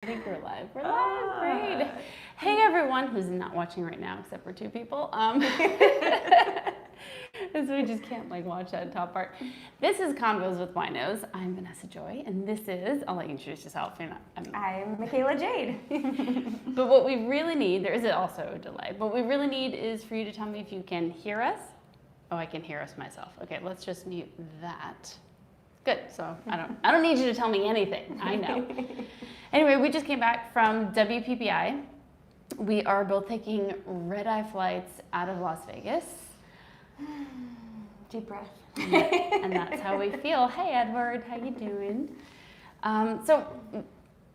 I think we're live. We're live. Great. Hey everyone who's not watching right now, except for two people. So we just can't watch that top part. This is Convos with Winos. I'm Vanessa Joy, and this is. I'll let you introduce yourself. I'm Makayla Jade. But what we really need, there is also a delay. What we really need is for you to tell me if you can hear us. Oh, I can hear us myself. Okay, let's just mute that. Good. So I don't need you to tell me anything. I know. Anyway, we just came back from WPPI. We are both taking red-eye flights out of Las Vegas. Deep breath. And that's how we feel. Hey, Edward, how you doing? So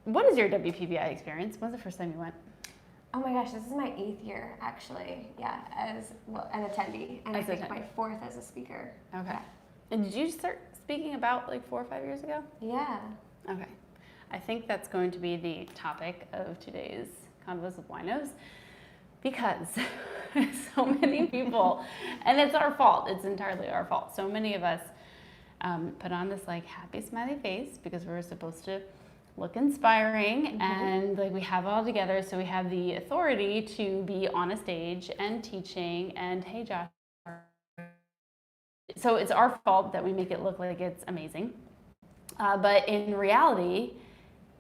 what is your WPPI experience? When was the first time you went? Oh my gosh, this is my 8th year, actually. Yeah, as an attendee. And I think my 4th as a speaker. Okay. Yeah. And did you start speaking about 4 or 5 years ago? Yeah. Okay. I think that's going to be the topic of today's Convos with Winos, because so many people, and it's our fault, it's entirely our fault. So many of us put on this happy smiley face because we're supposed to look inspiring, and we have it all together, so we have the authority to be on a stage and teaching, and hey Josh. So it's our fault that we make it look like it's amazing. But in reality,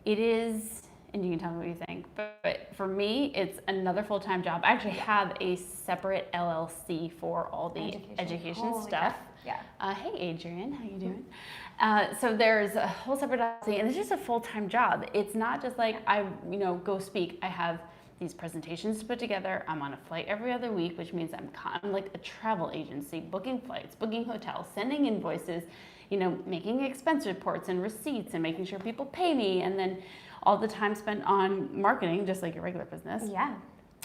it is, and you can tell me what you think, but for me, it's another full-time job. I actually have a separate LLC for all the education stuff. Yeah. Hey, Adrian, how you doing? So there's a whole separate LLC, and it's just a full-time job. It's not just I go speak. I have these presentations to put together. I'm on a flight every other week, which means I'm like a travel agency, booking flights, booking hotels, sending invoices, making expense reports and receipts and making sure people pay me, and then all the time spent on marketing, just like your regular business. Yeah.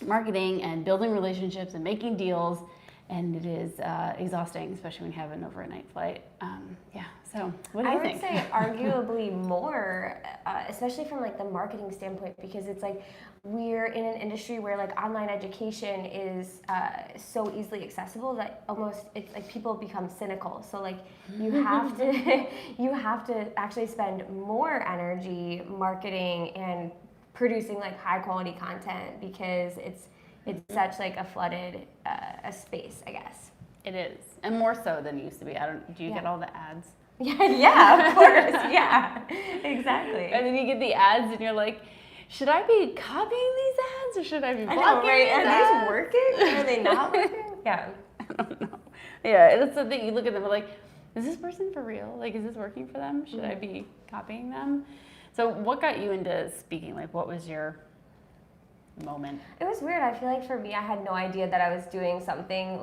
Marketing and building relationships and making deals, and it is exhausting, especially when you have an overnight flight. So what do you think? I would say arguably more, especially from the marketing standpoint, because it's we're in an industry where online education is so easily accessible that almost it's people become cynical. So you have to you have to actually spend more energy marketing and producing high quality content, because it's such a flooded a space, I guess. It is, and more so than it used to be. Do you get all the ads? Yeah, of course. Yeah, exactly. And then you get the ads, and you're like, should I be copying these ads, or should I be blocking these ads? Are these working? Are they not working? Yeah. I don't know. Yeah, it's the thing. You look at them, and is this person for real? Is this working for them? Should I be copying them? So what got you into speaking? What was your moment? It was weird. I feel for me, I had no idea that I was doing something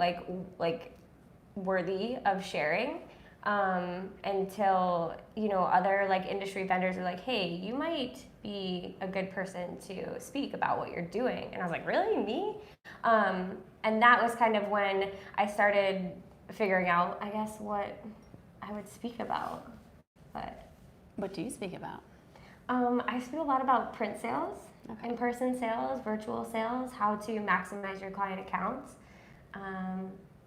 worthy of sharing. Until other industry vendors are hey, you might be a good person to speak about what you're doing, and I was really, me? And that was kind of when I started figuring out, I guess, what I would speak about. But what do you speak about? I speak a lot about print sales, okay. In-person sales, virtual sales, how to maximize your client accounts.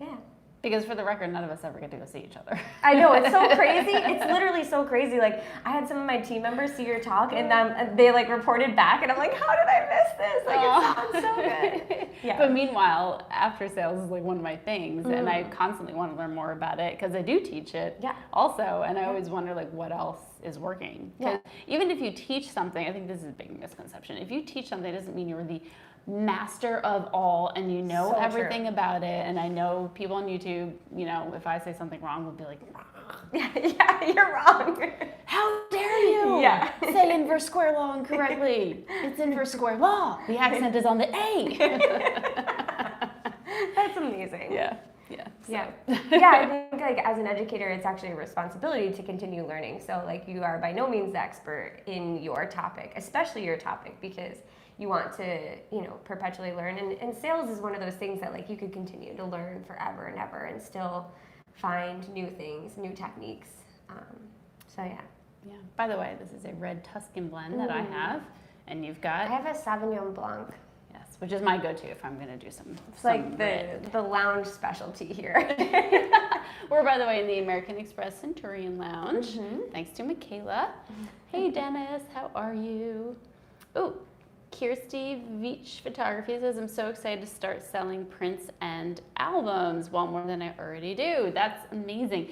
Yeah. Because for the record, none of us ever get to go see each other. I know, it's so crazy. It's literally so crazy. I had some of my team members see your talk, and they reported back, and I'm how did I miss this? It sounds so good. Yeah. But meanwhile, after sales is one of my things, and I constantly want to learn more about it, because I do teach it also, and I always wonder what else is working. Because even if you teach something, I think this is a big misconception. If you teach something, it doesn't mean you're the master of all and you know so everything true. About it. And I know people on YouTube, if I say something wrong, will be yeah, you're wrong. How dare you say inverse square law incorrectly? It's inverse square law. The accent is on the A. That's amazing. Yeah. Yeah. Yeah, I think as an educator, it's actually a responsibility to continue learning. So you are by no means the expert in your topic, especially your topic, because you want to, perpetually learn. And sales is one of those things that you could continue to learn forever and ever and still find new things, new techniques. So yeah. Yeah. By the way, this is a red Tuscan blend that I have, and you've got. I have a Sauvignon Blanc. Yes, which is my go-to if I'm going to do some. It's the lounge specialty here. We're, by the way, in the American Express Centurion Lounge. Thanks to Makayla. Hey, Dennis, how are you? Kirsty Veach Photography says, I'm so excited to start selling prints and albums. Well, more than I already do. That's amazing.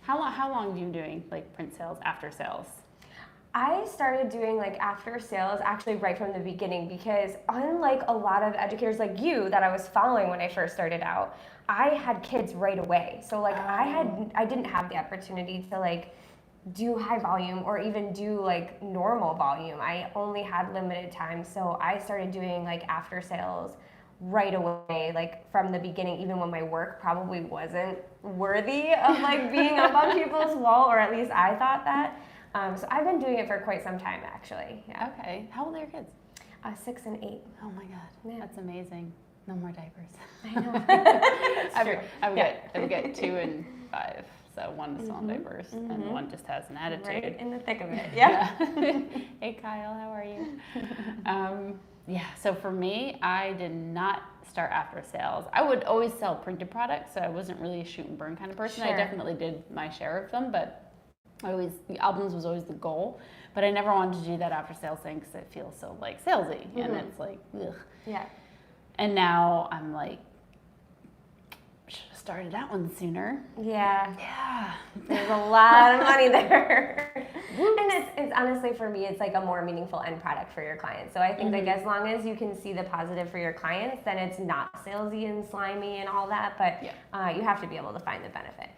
How long have you been doing like print sales, after sales? I started doing like after sales actually right from the beginning, because unlike a lot of educators like you that I was following when I first started out, I had kids right away. So like I didn't have the opportunity to like do high volume or even do like normal volume. I only had limited time. So I started doing like after sales right away, like from the beginning, even when my work probably wasn't worthy of like being up on people's wall, or at least I thought that. So I've been doing it for quite some time, actually. Yeah. Okay. How old are your kids? 6 and 8. Oh my God. Yeah. That's amazing. No more diapers. I know. I've got 2 and 5. So one is still on diapers, and one just has an attitude. Right in the thick of it. Yeah. Hey Kyle, how are you? So for me, I did not start after sales. I would always sell printed products, so I wasn't really a shoot and burn kind of person. Sure. I definitely did my share of them, but the albums was always the goal, but I never wanted to do that after sales thing because it feels so like salesy, and it's like, ugh. Yeah. And now I'm like, should have started that one sooner. Yeah. Yeah. There's a lot of money there. And it's honestly, for me, it's like a more meaningful end product for your clients. So I think like as long as you can see the positive for your clients, then it's not salesy and slimy and all that, but you have to be able to find the benefit.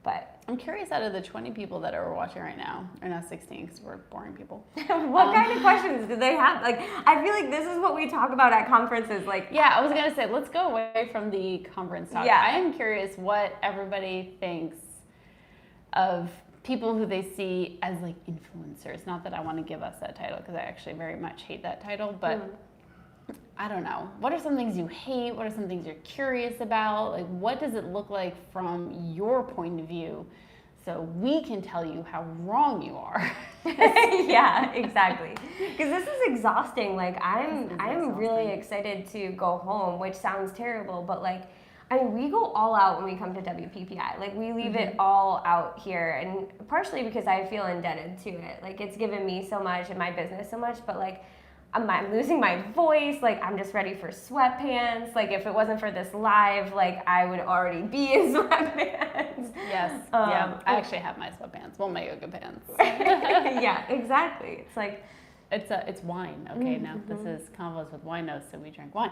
But I'm curious, out of the 20 people that are watching right now, or not 16 because we're boring people. What kind of questions do they have? Like, I feel like this is what we talk about at conferences. Like, yeah, I was going to say, let's go away from the conference talk. Yeah. I am curious what everybody thinks of people who they see as like influencers. Not that I want to give us that title, because I actually very much hate that title, but I don't know. What are some things you hate? What are some things you're curious about? Like, what does it look like from your point of view, so we can tell you how wrong you are? Yeah, exactly. Because this is exhausting. Like, I'm really excited to go home, which sounds terrible, but like, I mean, we go all out when we come to WPPI. Like, we leave it all out here, and partially because I feel indebted to it. Like, it's given me so much and my business so much, but like, I'm losing my voice. Like, I'm just ready for sweatpants. Like, if it wasn't for this live, like, I would already be in sweatpants. Yes. Yeah. I actually have my sweatpants. Well, my yoga pants. Yeah, exactly. It's like, it's wine. Okay. Now this is Convos with Winos, so we drink wine.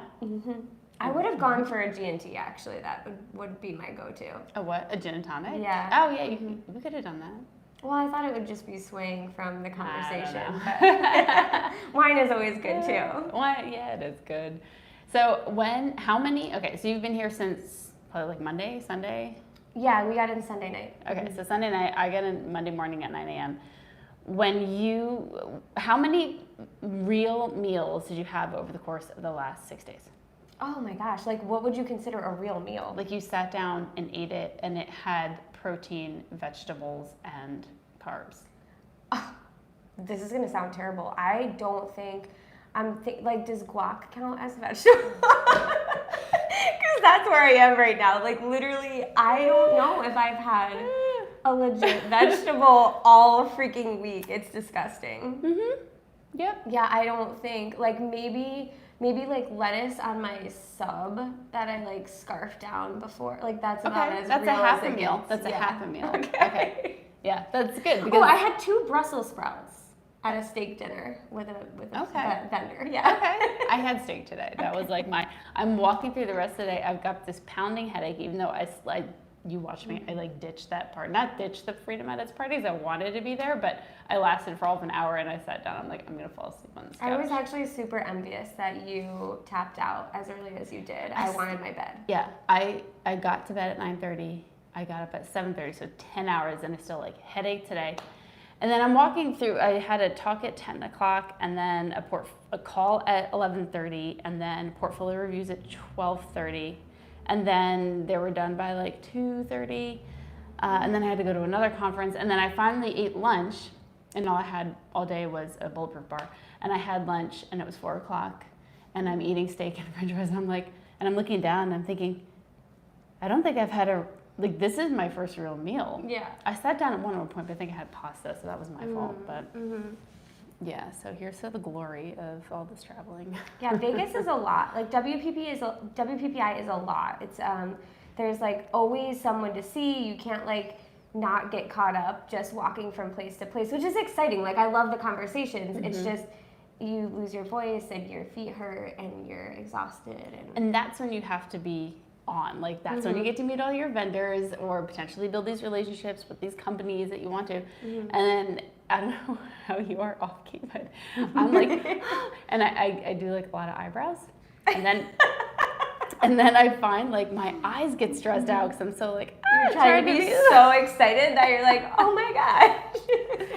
I would have gone for a G&T, actually. That would be my go-to. A what? A gin and tonic? Yeah. Oh yeah. We could have done that. Well, I thought it would just be swaying from the conversation. But wine is always good too. Wine, yeah, it is good. So okay, so you've been here since probably like Monday, Sunday? Yeah, we got in Sunday night. Okay, so Sunday night, I get in Monday morning at 9 a.m. How many real meals did you have over the course of the last 6 days? Oh my gosh, like what would you consider a real meal? Like you sat down and ate it, and it had protein, vegetables, and carbs. This is gonna sound terrible. I don't think like, does guac count as vegetable? Because that's where I am right now. Like, literally, I don't know if I've had a legit vegetable all freaking week. It's disgusting. Yep. Yeah, I don't think, like, maybe like lettuce on my sub that I like scarfed down before. Like, that's about as that's real a half as a it meal. gets. That's a half a meal. Okay. Yeah, that's good. Because I had 2 Brussels sprouts at a steak dinner with a vendor. Yeah. Okay. I had steak today. That was like I'm walking through the rest of the day. I've got this pounding headache, even though you watched me, I like ditched that part. Not ditched the Freedom Edits parties. I wanted to be there, but I lasted for all of an hour and I sat down. I'm like, I'm going to fall asleep on this couch. I was actually super envious that you tapped out as early as you did. I wanted my bed. Yeah. I got to bed at 9:30. I got up at 7:30, so 10 hours, and I still like headache today. And then I'm walking through, I had a talk at 10 o'clock, and then a call at 11:30, and then portfolio reviews at 12:30. And then they were done by like 2:30. And then I had to go to another conference. And then I finally ate lunch, and all I had all day was a bulletproof bar. And I had lunch, and it was 4 o'clock. And I'm eating steak and french fries. And I'm looking down, and I'm thinking, I don't think I've had this is my first real meal. Yeah. I sat down at one point, but I think I had pasta, so that was my fault. But Yeah, so here's to the glory of all this traveling. Yeah, Vegas is a lot. Like WPPI is a lot. It's there's like always someone to see. You can't like not get caught up just walking from place to place, which is exciting. Like I love the conversations. It's just you lose your voice and your feet hurt and you're exhausted. And that's when you have to be on. Like that's when you get to meet all your vendors or potentially build these relationships with these companies that you want to. And then I don't know how you are off key, but I'm like, and I do like a lot of eyebrows. And then and then I find like my eyes get stressed out because I'm so like, you're trying to be so excited that you're like, oh my gosh.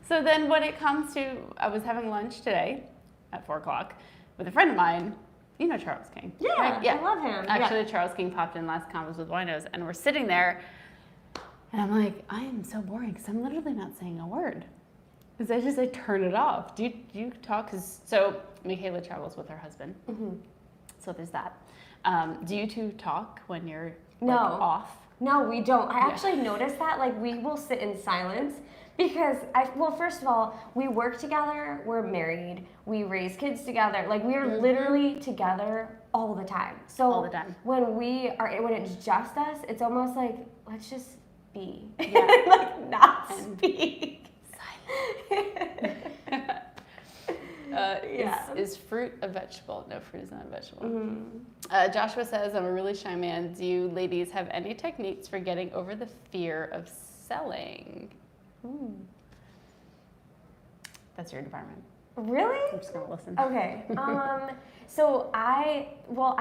So then when it comes to, I was having lunch today at 4 o'clock with a friend of mine. You know Charles King. Yeah, right? Yeah. I love him. Actually, Charles King popped in last Convos with Winos, and we're sitting there, and I'm like, I am so boring because I'm literally not saying a word. Because I turn it off. Do you talk? So Makayla travels with her husband. So there's that. Do you two talk when you're like, off? No, we don't. I actually noticed that. Like, we will sit in silence because, well, first of all, we work together, we're married, we raise kids together. Like, we're literally together all the time. So all the time. When it's just us, it's almost like, let's just be. Like, not speak. Is fruit a vegetable? No, fruit is not a vegetable. Joshua says, I'm a really shy man. Do you ladies have any techniques for getting over the fear of selling? That's your department. Really? I'm just gonna listen. Okay. So I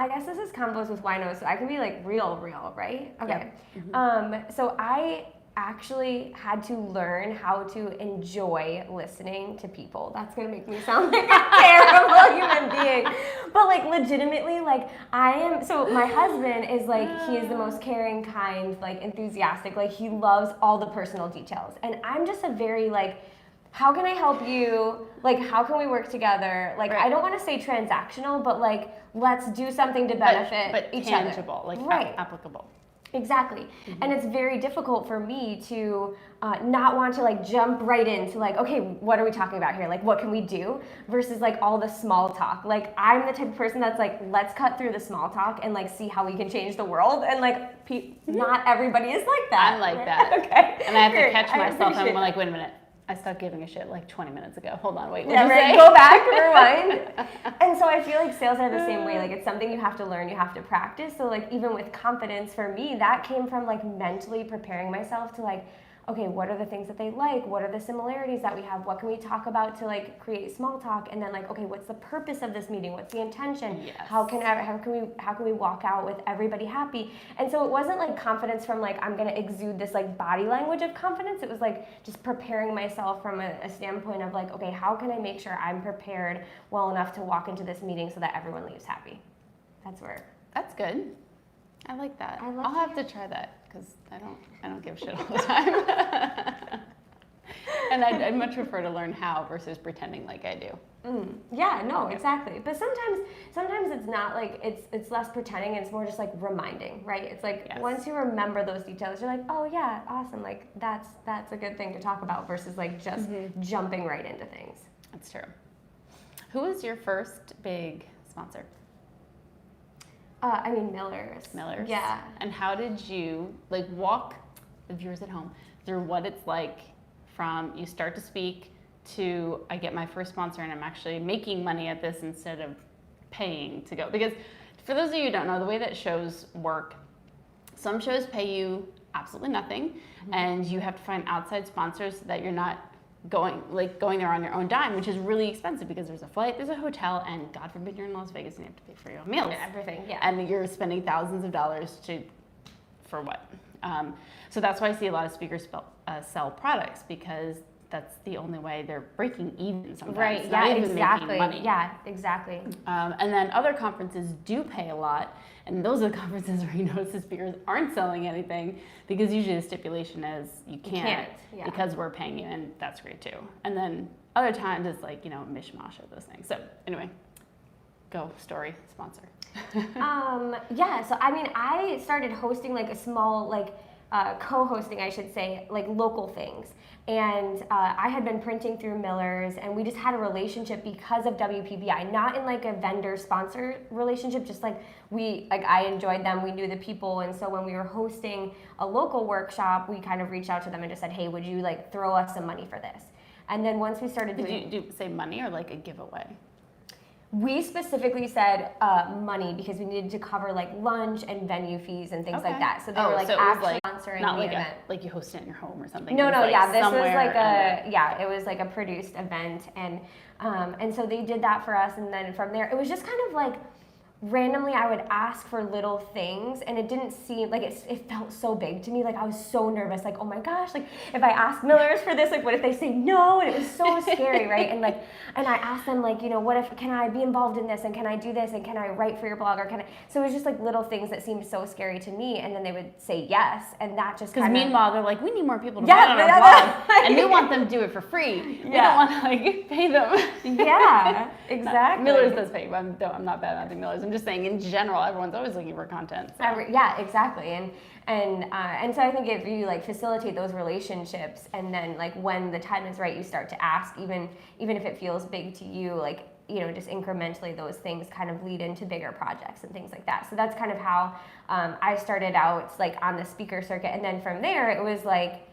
guess this is Convos with Winos, so I can be like real, right? Okay. Yep. So I actually had to learn how to enjoy listening to people. That's gonna make me sound like a terrible human being. But like legitimately, like so my husband is like, he is the most caring, kind, like enthusiastic, like he loves all the personal details. And I'm just a very like, how can I help you? Like, how can we work together? Like, I don't want to say transactional, but like, let's do something to benefit but each tangible, other. Like applicable. Exactly. And it's very difficult for me to not want to like jump right into like, okay, what are we talking about here? Like, what can we do? Versus like all the small talk. Like, I'm the type of person that's like, let's cut through the small talk and like see how we can change the world. And like, not everybody is like that. I'm like that. Okay. And I have to catch myself and I'm like, wait a minute. I stopped giving a shit like 20 minutes ago. Hold on, wait. Go back, rewind. And so I feel like sales are the same way. Like it's something you have to learn, you have to practice. So like even with confidence for me, that came from like mentally preparing myself to like, okay, what are the things that they like? What are the similarities that we have? What can we talk about to like create small talk? And then like, okay, what's the purpose of this meeting? What's the intention? Yes. How can we walk out with everybody happy? And so it wasn't like confidence from like, I'm gonna exude this like body language of confidence. It was like just preparing myself from a standpoint of like, okay, how can I make sure I'm prepared well enough to walk into this meeting so that everyone leaves happy? That's good. I like that. I'll have to try that because I don't give a shit all the time. And I'd much prefer to learn how versus pretending like I do. Yeah, no, exactly. But sometimes it's not like it's less pretending. It's more just like reminding, right? It's like once you remember those details, you're like, oh yeah, awesome. Like that's a good thing to talk about versus like just jumping right into things. That's true. Who was your first big sponsor? Miller's. Miller's? Yeah. And how did you, like, walk the viewers at home through what it's like from you start to speak to I get my first sponsor and I'm actually making money at this instead of paying to go? Because for those of you who don't know, the way that shows work, some shows pay you absolutely nothing and you have to find outside sponsors so that you're not going there on your own dime, which is really expensive because there's a flight, there's a hotel, and God forbid you're in Las Vegas and you have to pay for your own meals. Everything, yeah. And you're spending thousands of dollars for what? So that's why I see a lot of speakers sell products because that's the only way they're breaking even sometimes. Right, Not yeah, even exactly. making money. Yeah, exactly. And then other conferences do pay a lot, and those are the conferences where you notice the speakers aren't selling anything because usually the stipulation is you can't because we're paying you, and that's great too. And then other times it's like, mishmash of those things. So anyway, go story, sponsor. So I mean, I started hosting like a small co-hosting, I should say, like local things. And I had been printing through Miller's, and we just had a relationship because of WPBI, not in like a vendor-sponsor relationship, just like I enjoyed them, we knew the people, and so when we were hosting a local workshop, we kind of reached out to them and just said, hey, would you like throw us some money for this? And then once we started doing... Did you say money or like a giveaway? We specifically said money because we needed to cover like lunch and venue fees and things like that. So they were like actually sponsoring not the like event. Like you host it in your home or something. No, like yeah, this was like it was like a produced event, and so they did that for us, and then from there it was just kind of like randomly I would ask for little things, and it didn't seem like it felt so big to me. Like I was so nervous, like, oh my gosh, like if I ask Miller's for this, like what if they say no? And it was so scary, right? And I asked them like, what if, can I be involved in this, and can I do this, and can I write for your blog, or can I? So it was just like little things that seemed so scary to me, and then they would say yes, and that just because meanwhile they're like, we need more people to write on our blog, and we want them to do it for free. We don't want to like pay them. Yeah, exactly. Miller's does pay. I'm not bad at Miller's. I'm just saying in general, everyone's always looking for content. So. Yeah, exactly. And so I think if you like facilitate those relationships, and then like when the time is right, you start to ask, even if it feels big to you, like just incrementally those things kind of lead into bigger projects and things like that. So that's kind of how I started out like on the speaker circuit, and then from there it was like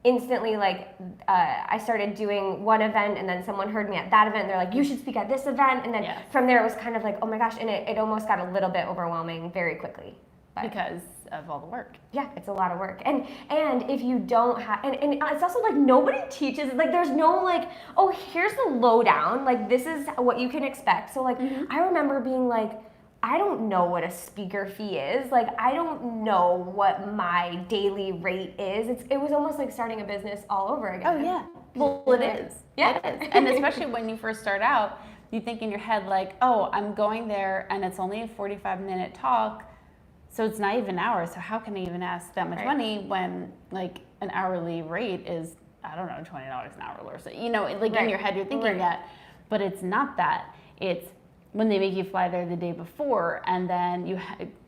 instantly like I started doing one event, and then someone heard me at that event, and they're like, you should speak at this event, and then from there it was kind of like, oh my gosh, and it almost got a little bit overwhelming very quickly. But because of all the work. Yeah, it's a lot of work. And if you don't have, and it's also like nobody teaches, like there's no like, oh, here's the lowdown, like this is what you can expect. So like I remember being like, I don't know what a speaker fee is. Like, I don't know what my daily rate is. It was almost like starting a business all over again. Oh, yeah. Well, it is. Yeah. It is. And especially when you first start out, you think in your head, like, oh, I'm going there and it's only a 45-minute talk, so it's not even an hour. So how can I even ask that much money when, like, an hourly rate is, I don't know, $20 an hour or so. Like in your head, you're thinking that. But it's not that. It's when they make you fly there the day before, and then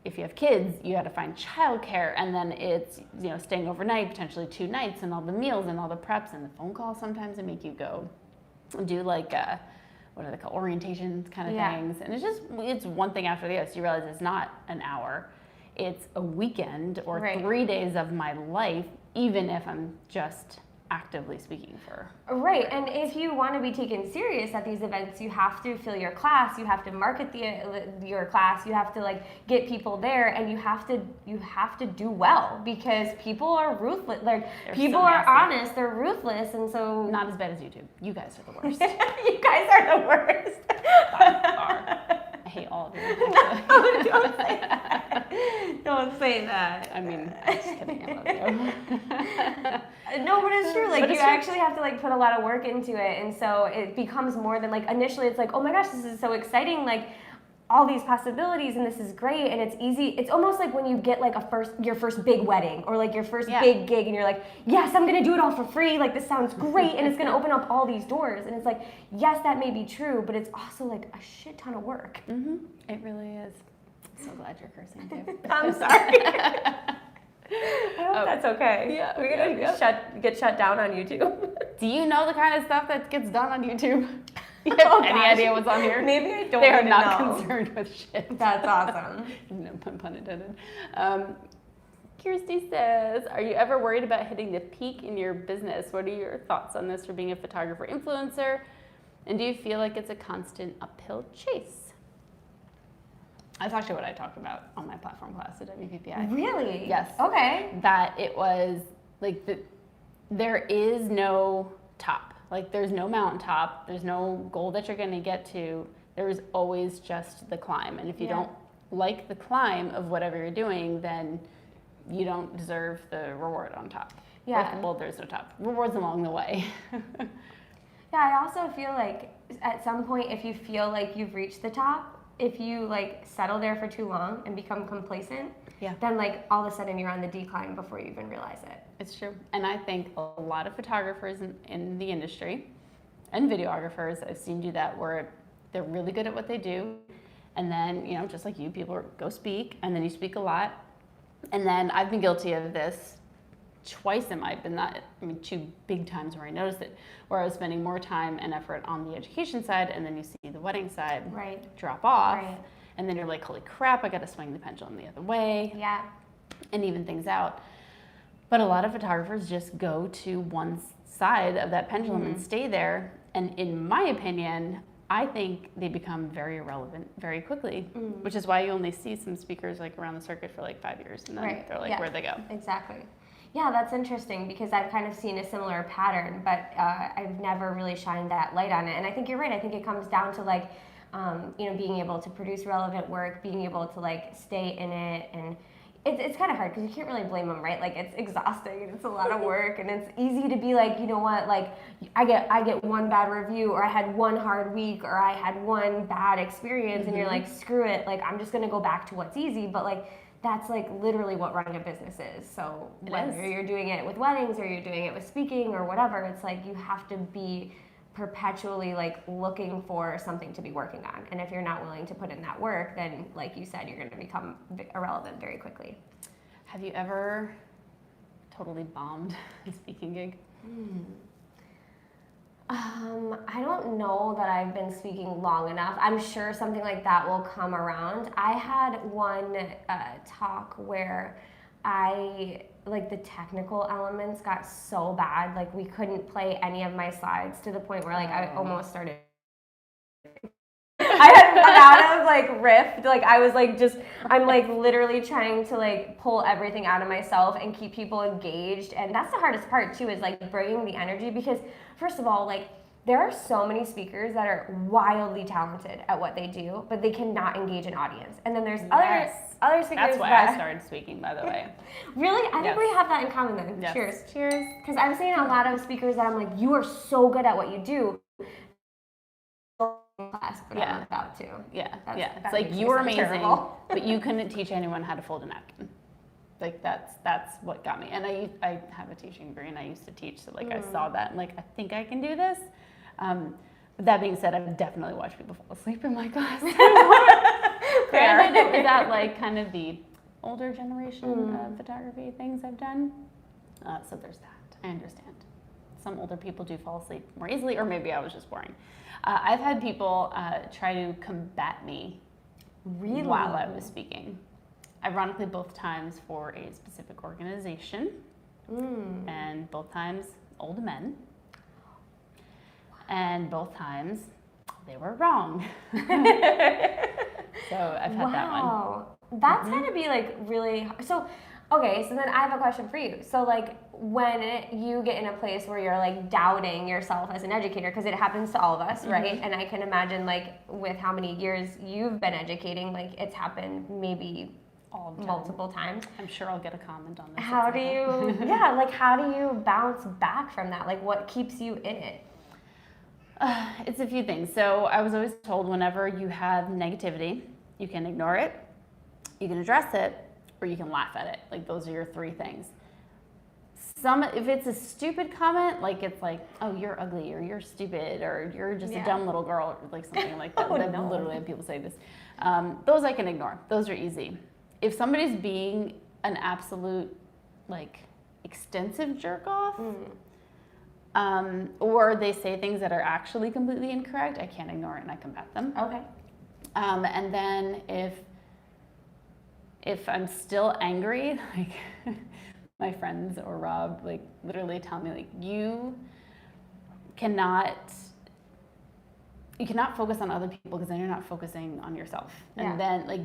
if you have kids, you got to find childcare, and then it's staying overnight, potentially 2 nights, and all the meals and all the preps and the phone calls. Sometimes they make you go do like what are they called, orientations kind of things, and it's one thing after the other. So you realize it's not an hour, it's a weekend or 3 days of my life, even if I'm just actively speaking for. Right, and if you want to be taken serious at these events, you have to fill your class, you have to market your class, you have to like get people there, and you have to do well, because people are ruthless. Like people are honest, they're ruthless, and so not as bad as YouTube. You guys are the worst. You guys are the worst. I hate all of you. No, don't say that. Don't say that. I mean, I'm just kidding. I love you. No, but it's true. Like you actually have to like put a lot of work into it, and so it becomes more than like initially. It's like, oh my gosh, this is so exciting! Like all these possibilities, and this is great, and it's easy. It's almost like when you get like your first big wedding, or like your first big gig, and you're like, yes, I'm gonna do it all for free. Like this sounds great, and it's gonna open up all these doors. And it's like, yes, that may be true, but it's also like a shit ton of work. Mm-hmm. It really is. I'm so glad you're cursing too. I'm sorry. I hope that's okay. Yeah, we're gonna get shut down on YouTube. Do you know the kind of stuff that gets done on YouTube? You have any idea what's on here? Maybe I don't. They are not concerned with shit. That's awesome. No pun intended. Kirsty says, are you ever worried about hitting the peak in your business? What are your thoughts on this for being a photographer influencer? And do you feel like it's a constant uphill chase? That's actually what I talked about on my platform class at WPPI. Really? Yes. Okay. That it was like there is no top. Like there's no mountaintop. There's no goal that you're going to get to. There's always just the climb. And if you don't like the climb of whatever you're doing, then you don't deserve the reward on top. Yeah. Well, there's no top. Rewards along the way. Yeah, I also feel like at some point, if you feel like you've reached the top, if you like settle there for too long and become complacent, then like all of a sudden you're on the decline before you even realize it. It's true. And I think a lot of photographers in the industry and videographers, I've seen do that, where they're really good at what they do. And then, just like you, people go speak, and then you speak a lot. And then I've been guilty of this twice in my, two big times where I noticed it, where I was spending more time and effort on the education side, and then you see the wedding side drop off. Right. And then you're like, holy crap, I got to swing the pendulum the other way. Yeah. And even things out. But a lot of photographers just go to one side of that pendulum and stay there. And in my opinion, I think they become very irrelevant very quickly, which is why you only see some speakers like around the circuit for like 5 years, and then they're like, where'd they go? Exactly. Yeah, that's interesting because I've kind of seen a similar pattern, but I've never really shined that light on it. And I think you're right. I think it comes down to like, being able to produce relevant work, being able to like stay in it, and it's kind of hard because you can't really blame them, right? Like it's exhausting and it's a lot of work, and it's easy to be like, you know what, like I get one bad review, or I had one hard week, or I had one bad experience, and you're like, screw it, like I'm just gonna go back to what's easy. But like that's like literally what running a business is. So whether you're doing it with weddings or you're doing it with speaking or whatever, it's like you have to be perpetually like looking for something to be working on, and if you're not willing to put in that work, then like you said, you're going to become irrelevant very quickly. Have you ever totally bombed a speaking gig? I don't know that I've been speaking long enough. I'm sure something like that will come around. I had one talk where like the technical elements got so bad, like we couldn't play any of my slides, to the point where like I almost started I had run out of like riff, like I was like I'm like literally trying to like pull everything out of myself and keep people engaged. And that's the hardest part too, is like bringing the energy, because first of all, like there are so many speakers that are wildly talented at what they do, but they cannot engage an audience. And then there's other speakers. That's why I started speaking, by the way. Really? I think we have that in common then. Yes. Cheers. Cheers. Because I've seen a lot of speakers that I'm like, you are so good at what you do. Class, but I'm about to. It's like you were amazing, but you couldn't teach anyone how to fold a napkin. Like that's what got me. And I have a teaching degree, and I used to teach, so like I saw that and like I think I can do this. But that being said, I've definitely watched people fall asleep in my class. Granted, it was that like kind of the older generation of photography things I've done. So there's that. I understand. Some older people do fall asleep more easily, or maybe I was just boring. I've had people try to combat me while I was speaking. Ironically, both times for a specific organization, and both times old men. And both times they were wrong. So I've had that one. Wow. That's gotta be like really, so okay, so then I have a question for you. So like when you get in a place where you're like doubting yourself as an educator, because it happens to all of us, right? And I can imagine like with how many years you've been educating, like it's happened maybe multiple times. I'm sure I'll get a comment on this. How do you, how do you bounce back from that? Like what keeps you in it? It's a few things. So I was always told whenever you have negativity, you can ignore it, you can address it, or you can laugh at it. Like those are your three things. If it's a stupid comment, like it's like, oh, you're ugly, or you're stupid, or you're just a dumb little girl, or like something like that. Literally have people say this. Those I can ignore. Those are easy. If somebody's being an absolute like extensive jerk off, or they say things that are actually completely incorrect, I can't ignore it and I combat them. Okay. And then if I'm still angry, like my friends or Rob, like literally tell me, like you cannot focus on other people, because then you're not focusing on yourself. And then like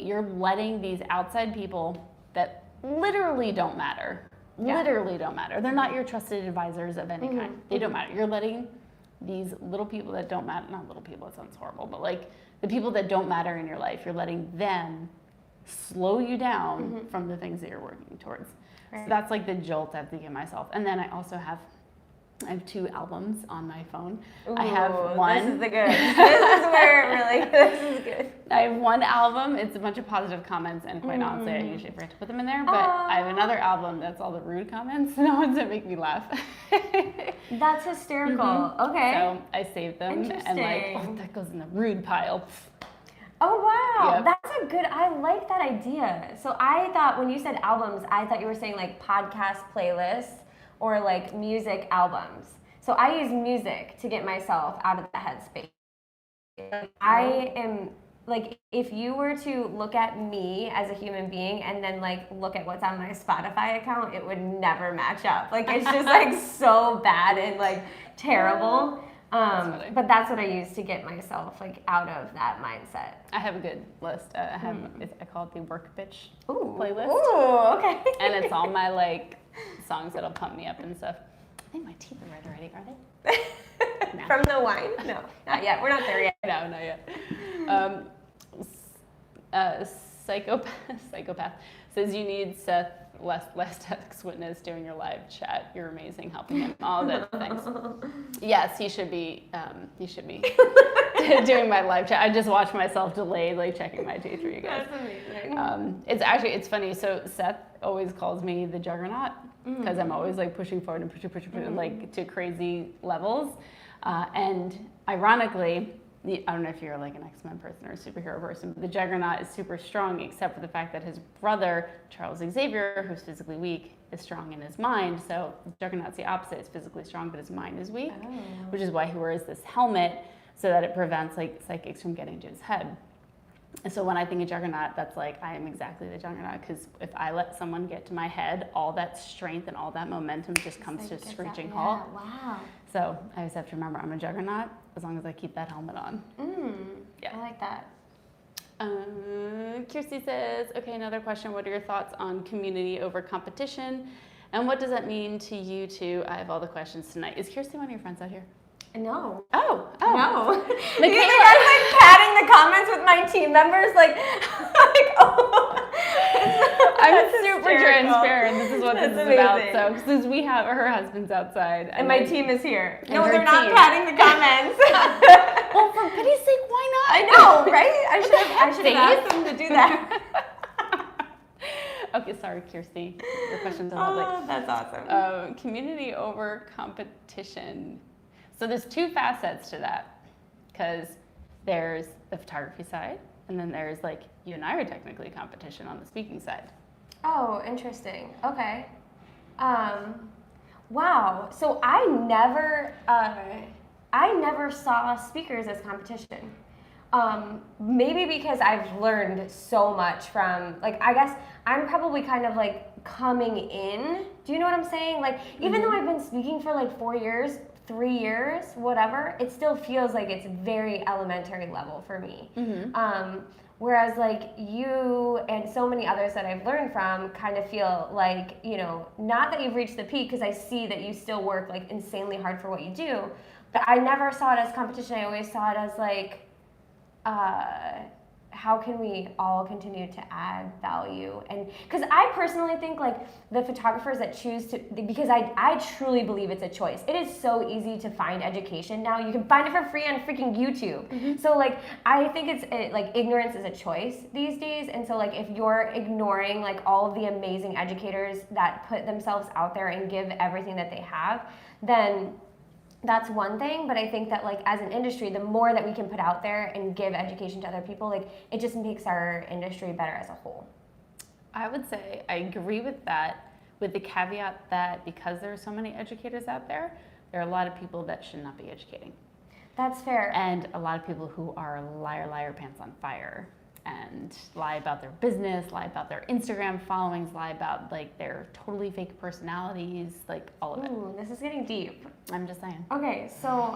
you're letting these outside people that literally don't matter. Literally don't matter. They're not your trusted advisors of any kind. They don't matter. You're letting these little people that don't matter, not little people, that sounds horrible, but like the people that don't matter in your life, you're letting them slow you down from the things that you're working towards. Right. So that's like the jolt I have to give myself. And then I also have 2 albums on my phone. Ooh, I have one. This is the good. This is where it really, this is good. I have one album. It's a bunch of positive comments, and quite honestly, I usually forget to put them in there. But I have another album that's all the rude comments, the ones that make me laugh. That's hysterical. Okay. So I saved them, and like, oh, that goes in the rude pile. Oh, wow. Yep. That's a good, I like that idea. So I thought when you said albums, I thought you were saying like podcast playlists or like music albums. So I use music to get myself out of the headspace. I am like, if you were to look at me as a human being and then like look at what's on my Spotify account, it would never match up. Like it's just like so bad and like terrible. But that's what I use to get myself like out of that mindset. I have a good list. I call it the work bitch Ooh. playlist. Ooh, okay. And it's all my like songs that'll pump me up and stuff. I think my teeth are red already, are they? No. From the wine? No, not yet. We're not there yet. No, not yet. Psychopath says you need Seth less ethics witness doing your live chat. You're amazing, helping him. All the things. Yes, he should be. Doing my live chat. I just watch myself delayed, like checking my teeth for you guys. That's amazing. It's funny. So Seth always calls me the juggernaut because I'm always like pushing forward and pushing like to crazy levels. And ironically, I don't know if you're like an X-Men person or a superhero person, but the Juggernaut is super strong, except for the fact that his brother, Charles Xavier, who's physically weak, is strong in his mind. So Juggernaut's the opposite. It's physically strong, but his mind is weak, which is why he wears this helmet so that it prevents like psychics from getting to his head. And so when I think of Juggernaut, that's like, I am exactly the Juggernaut, because if I let someone get to my head, all that strength and all that momentum just comes to a screeching halt. Wow. So I always have to remember I'm a Juggernaut as long as I keep that helmet on. Yeah. I like that. Kirsty says, okay, another question. What are your thoughts on community over competition? And what does that mean to you two? I have all the questions tonight. Is Kirsty one of your friends out here? No. Oh. No. Makayla. I'm like patting the comments with my team members, like oh. I'm super hysterical. transparent. This is what That's this is about. amazing. So, since we have her husband's outside, And my team is here. And No, her they're not team. patting the comments. Well, for pity's sake, why not? I know, right? I should have Dave? asked them to do that. Okay, sorry, Kirsty. Your question's on public. Oh, that's awesome. Community over competition. So there's two facets to that, because there's the photography side, and then there's like you and I are technically competition on the speaking side. Oh, interesting. Okay. Wow. So I never saw speakers as competition. Maybe because I've learned so much from, like, I guess I'm probably kind of like coming in. Do you know what I'm saying? Like, even though I've been speaking for like 4 years, 3 years, whatever, it still feels like it's very elementary level for me. Whereas like you and so many others that I've learned from kind of feel like, you know, not that you've reached the peak, because I see that you still work like insanely hard for what you do, but I never saw it as competition. I always saw it as like, how can we all continue to add value? And because I personally think like the photographers that choose to, because I truly believe it's a choice. It is so easy to find education now. You can find it for free on freaking YouTube. So like, I think it's like ignorance is a choice these days. And so like, if you're ignoring like all of the amazing educators that put themselves out there and give everything that they have, then that's one thing. But I think that like as an industry, the more that we can put out there and give education to other people, like it just makes our industry better as a whole. I would say I agree with that, with the caveat that because there are so many educators out there, there are a lot of people that should not be educating. That's fair. And a lot of people who are liar, pants on fire, and lie about their business, lie about their Instagram followings, lie about like their totally fake personalities, like all of it. Ooh, this is getting deep. I'm just saying. Okay, so,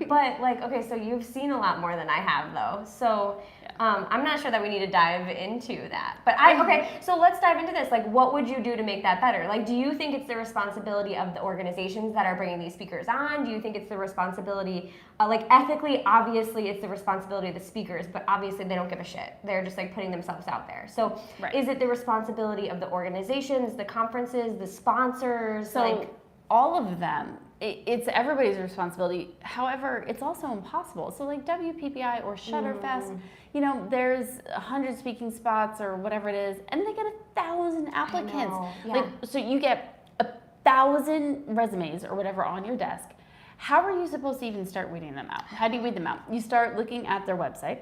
but like, okay, so you've seen a lot more than I have though. So I'm not sure that we need to dive into that. But okay, so let's dive into this. Like, what would you do to make that better? Like, do you think it's the responsibility of the organizations that are bringing these speakers on? Do you think it's the responsibility, like ethically, obviously it's the responsibility of the speakers, but obviously they don't give a shit. They're just like putting themselves out there. So is it the responsibility of the organizations, the conferences, the sponsors? So like all of them. It's everybody's responsibility. However, it's also impossible. So like WPPI or Shutterfest, you know, there's 100 speaking spots or whatever it is, and they get 1,000 applicants. Like, so you get 1,000 resumes or whatever on your desk. How are you supposed to even start weeding them out? How do you weed them out? You start looking at their website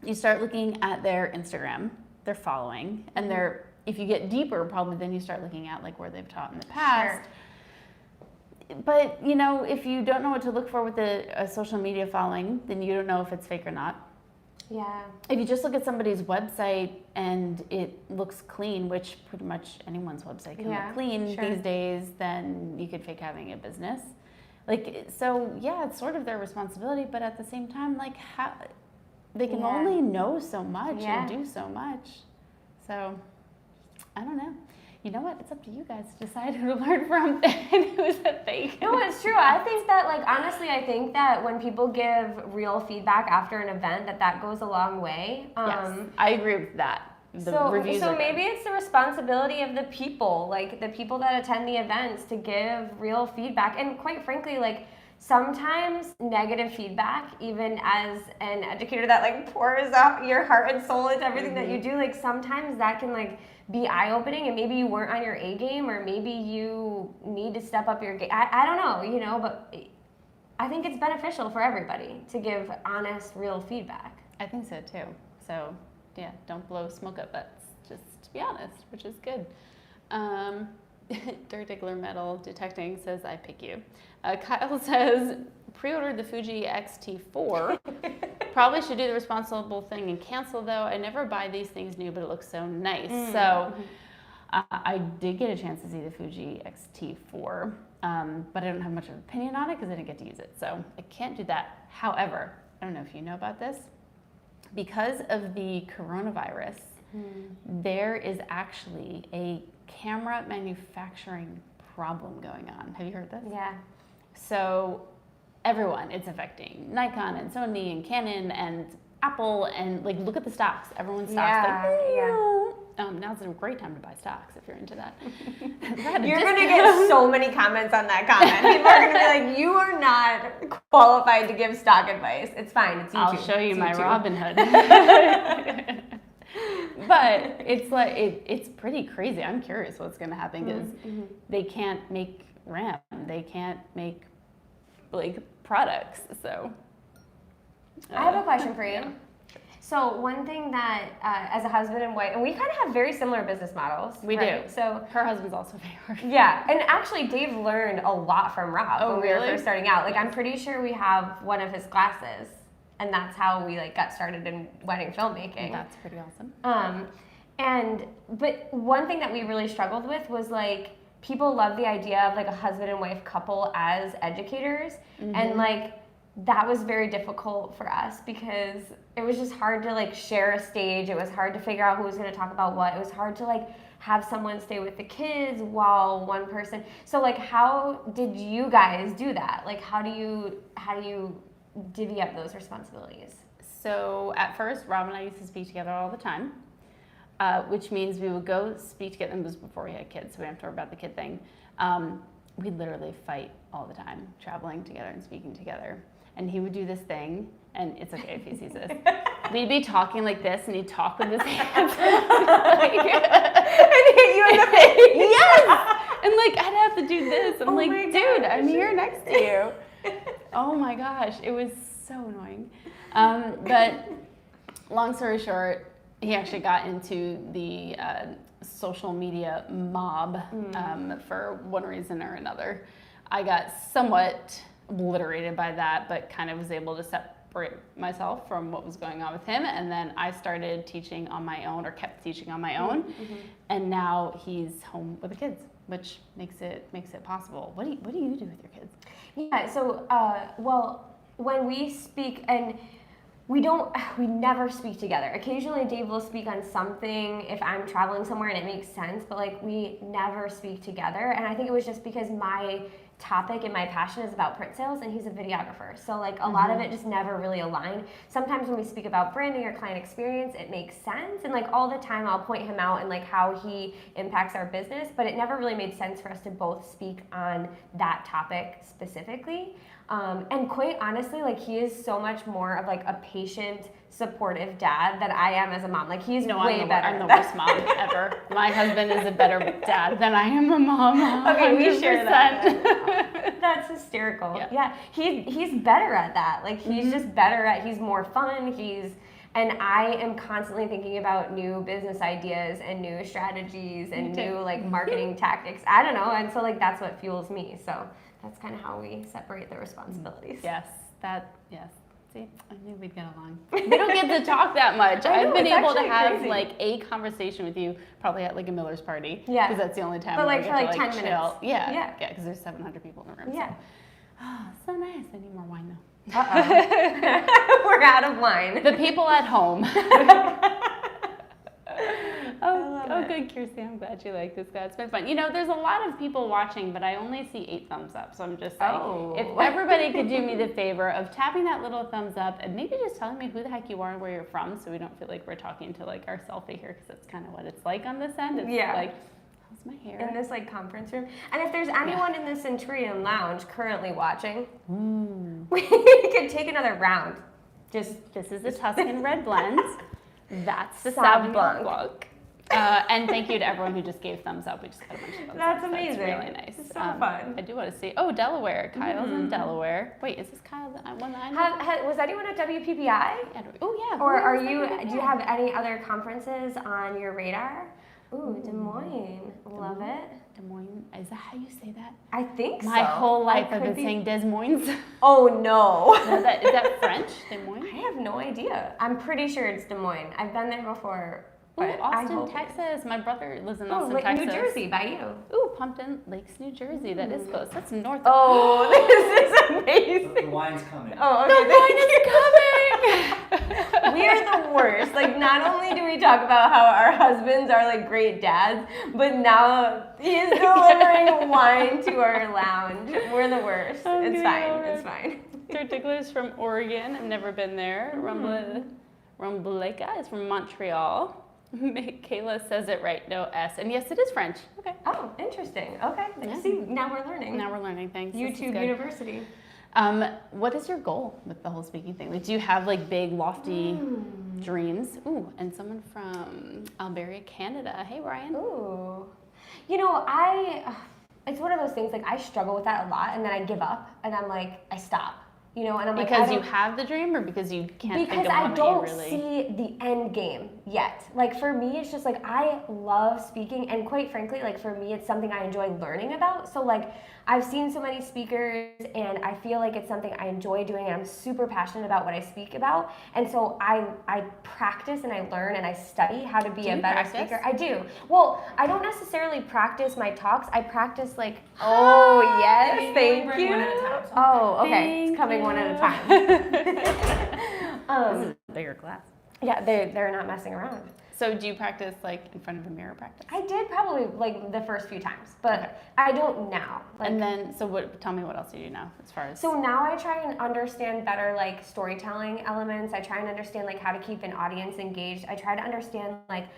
you start looking at their Instagram, their following, and if you get deeper, probably then you start looking at like where they've taught in the past. Sure. But you know, if you don't know what to look for with a social media following, then you don't know if it's fake or not. Yeah. If you just look at somebody's website and it looks clean, which pretty much anyone's website can look clean these days, then you could fake having a business. Like, so yeah, it's sort of their responsibility, but at the same time, like, how they can only know so much and do so much. So, I don't know. You know what? It's up to you guys to decide who to learn from and who's a fake. No, it's true. I think that, like, honestly, I think that when people give real feedback after an event, that goes a long way. Yes, I agree with that. So maybe it's the responsibility of the people, like the people that attend the events, to give real feedback. And quite frankly, like, sometimes negative feedback, even as an educator that like pours out your heart and soul into everything that you do, like sometimes that can like be eye-opening, and maybe you weren't on your A game, or maybe you need to step up your game. I don't know, you know, but I think it's beneficial for everybody to give honest, real feedback. I think so too. So yeah, don't blow smoke up butts. Just be honest, which is good. Dirtickler Metal Detecting says, I pick you. Kyle says, pre-ordered the Fuji X-T4. Probably should do the responsible thing and cancel though. I never buy these things new, but it looks so nice. So I did get a chance to see the Fuji X-T4, but I don't have much of an opinion on it because I didn't get to use it. So I can't do that. However, I don't know if you know about this. Because of the coronavirus, there is actually a camera manufacturing problem going on. Have you heard this? Yeah. So everyone, it's affecting Nikon and Sony and Canon and Apple, and like look at the stocks. Everyone's stocks now's a great time to buy stocks if you're into that. You're going to get so many comments on that comment. People are going to be like, you are not qualified to give stock advice. It's fine. It's YouTube. I'll show you my Robinhood. But it's like, it's pretty crazy. I'm curious what's going to happen because they can't make RAM. They can't make like products. So I have a question for you. So one thing that, as a husband and wife, and we kind of have very similar business models. We do. So her husband's also very hard. Yeah, and actually Dave learned a lot from Rob when we were first starting out. Like I'm pretty sure we have one of his classes, and that's how we like got started in wedding filmmaking. That's pretty awesome. But one thing that we really struggled with was like people love the idea of like a husband and wife couple as educators, and like that was very difficult for us because it was just hard to like share a stage. It was hard to figure out who was going to talk about what. It was hard to like have someone stay with the kids while one person. So like, how did you guys do that? Like, how do you divvy up those responsibilities? So at first, Rob and I used to speak together all the time, which means we would go speak together. And this was before we had kids, so we didn't have to worry about the kid thing. We'd literally fight all the time, traveling together and speaking together. And he would do this thing, and it's okay if he sees this. We'd be talking like this, and he'd talk with his hands. And hit you in the face. Yes! And like, I'd have to do this. I'm like, dude, gosh. I'm here next to you. Oh my gosh, it was so annoying. But long story short, he actually got into the social media mob for one reason or another. I got somewhat obliterated by that, but kind of was able to separate myself from what was going on with him. And then I started teaching on my own, or kept teaching on my own. And now he's home with the kids, which makes it possible. What do you do with your kids? Yeah, so well, when we speak, and we never speak together. Occasionally Dave will speak on something if I'm traveling somewhere and it makes sense, but like we never speak together. And I think it was just because my topic and my passion is about print sales, and he's a videographer, so like a lot of it just never really aligned. Sometimes when we speak about branding or client experience, it makes sense, and like all the time I'll point him out and like how he impacts our business, but it never really made sense for us to both speak on that topic specifically. And quite honestly, like he is so much more of like a patient, supportive dad than I am as a mom. Like he's way better. I'm the worst mom ever. My husband is a better dad than I am a mom. 100%. Okay, we share that. That's hysterical. Yeah, he's better at that. Like he's just better at. He's more fun. He's And I am constantly thinking about new business ideas and new strategies and new like marketing tactics. I don't know. And so like that's what fuels me. So that's kind of how we separate the responsibilities. Yes. See, I knew we'd get along. We don't get to talk that much. I know, I've been it's able to actually have crazy. like a conversation with you probably at like a Miller's party. Yeah. Because that's the only time But, where like, I for, get like, to 10 chill. minutes. Yeah. Yeah. Yeah, because there's 700 people in the room. Yeah. So. Oh, so nice. I need more wine now. We're out of wine. The people at home. Oh, good, Kirsty. I'm glad you like this. It's been fun. You know, there's a lot of people watching, but I only see 8 thumbs up. So I'm just saying, if everybody could do me the favor of tapping that little thumbs up and maybe just telling me who the heck you are and where you're from, so we don't feel like we're talking to like our selfie here, because that's kind of what it's like on this end. It's like, how's my hair? In this like conference room. And if there's anyone in the Centurion Lounge currently watching, we could take another round. This is the Tuscan Red Blend. That's the Sauv Sauvignon Blanc. Blanc. And thank you to everyone who just gave thumbs up. We just got a bunch of thumbs That's up. amazing. That's really nice. It's so fun. I do want to see. Oh, Delaware. Kyle's in Delaware. Wait, is this Kyle the one that I know? Was anyone at WPPI? Oh, yeah. Or who do was you have any other conferences on your radar? Ooh, Des Moines. Love it. Des Moines. Is that how you say that? I think so. My whole life I I've been could be- saying Des Moines. Oh no. No, is that French? Des Moines? I have no idea. I'm pretty sure it's Des Moines. I've been there before. Ooh, But I Austin, hope Texas. My brother lives in Oh, Austin, like Texas. New Jersey by you. Ooh, Pumpkin Lakes, New Jersey. That is close. That's north. Oh, this is amazing. The wine's coming. Oh, The okay. wine is coming. We are the worst. Like, not only do we talk about how our husbands are like great dads, but now he is delivering wine to our lounge. We're the worst. It's fine. It's fine. Particulars from Oregon. I've never been there. Rumbleca is from Montreal. Makayla says it right, no S. And yes, it is French. Okay. Oh, interesting. Okay. See, now we're learning. Now we're learning things. This is YouTube good. University. What is your goal with the whole speaking thing? Like, do you have like big, lofty dreams? Ooh, and someone from Alberta, Canada. Hey, Ryan. Ooh. You know, it's one of those things, like, I struggle with that a lot, and then I give up, and I'm like, I stop. You know, and I'm like, Because you have the dream, or because you can't think because of I one don't that you really... see the end game yet. Like, for me, it's just like, I love speaking, and quite frankly, like, for me, it's something I enjoy learning about. So like, I've seen so many speakers, and I feel like it's something I enjoy doing, and I'm super passionate about what I speak about. And so I practice and I learn and I study how to be a better speaker. I do. Well, I don't necessarily practice my talks. I practice like, oh yes, thank you. One at a time. Oh, okay. Thank It's coming one at a time. This is a bigger class. Yeah, they're not messing around. So do you practice like in front of a mirror practice? I did probably like the first few times, but I don't now. Like, And then, so what? Tell me what else you do now, as far as... so now I try and understand better like storytelling elements. I try and understand like how to keep an audience engaged. I try to understand like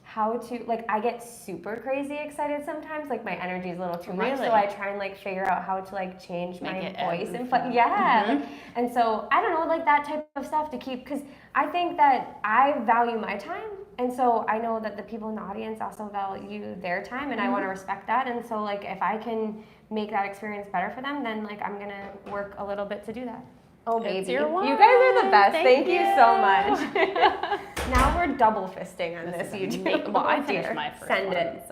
how to, like, I get super crazy excited sometimes, like my energy is a little too much, Really? so I try and like figure out how to like change Make my it voice ebb and and yeah, flow. like, and so I don't know, like that type of stuff to keep, because I think that I value my time, and so I know that the people in the audience also value their time, and I want to respect that, and so like if I can make that experience better for them, then like I'm gonna work a little bit to do that. Oh It's baby, your you guys are the best. Thank Thank you so much. Now we're double fisting on this YouTube. Well, I Oh, finished dear. my first Send one, it.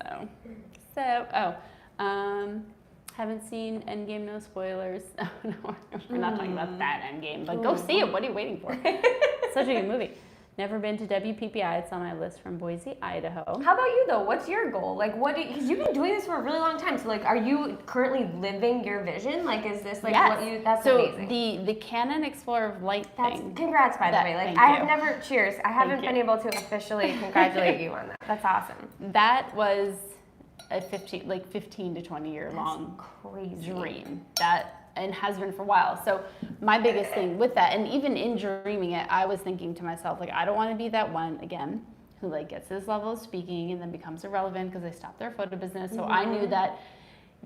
haven't seen Endgame, no spoilers. No, we're not talking about that Endgame, but go see it. What are you waiting for? Such a good movie. Never been to WPPI. It's on my list from Boise, Idaho. How about you though? What's your goal? Like, because you've been doing this for a really long time. So like, are you currently living your vision? Like, is this like what you? That's so amazing. the Canon Explorer of Light thing. Congrats, by the way. Like, thank I have you. never. Cheers. I haven't Thank been able to officially congratulate you on that. That's awesome. That was a 15 to 20 year long Crazy dream. And has been for a while. So my biggest thing with that, and even in dreaming it, I was thinking to myself, like, I don't want to be that one again who like gets this level of speaking and then becomes irrelevant because they stopped their photo business. So I knew that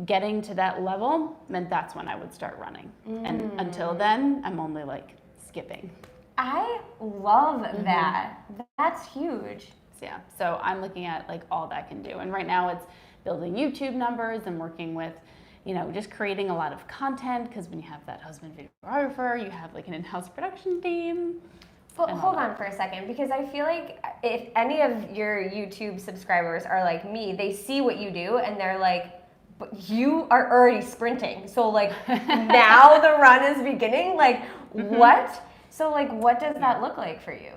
getting to that level meant that's when I would start running. And until then, I'm only like skipping. I love that. That's huge. So yeah, so I'm looking at like all that can do. And right now it's building YouTube numbers and working with, you know, just creating a lot of content, because when you have that husband videographer, you have like an in-house production team. Well, and all hold that. on for a second, because I feel like if any of your YouTube subscribers are like me, they see what you do and they're like, but you are already sprinting. So like now the run is beginning. Like what? So like what does that look like for you?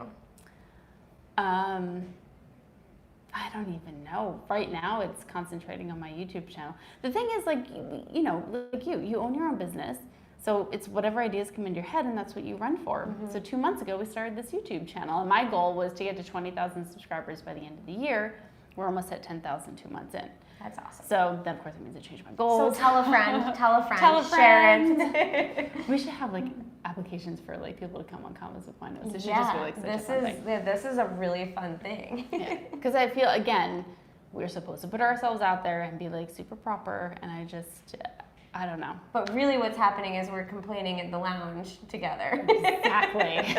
I don't even know. Right now, it's concentrating on my YouTube channel. The thing is, like, you know, like you own your own business. So it's whatever ideas come into your head, and that's what you run for. So 2 months ago, we started this YouTube channel, and my goal was to get to 20,000 subscribers by the end of the year. We're almost at 10,000 2 months in. That's awesome. So then, of course, it means I changed my So goals. tell a friend, Tell a share friend. it. We should have like applications for like people to come on Convos with Winos. It should Yeah, just be like such a fun thing. this is a really fun thing. Because I feel, again, we're supposed to put ourselves out there and be like super proper, and I don't know. But really what's happening is we're complaining in the lounge together. Exactly.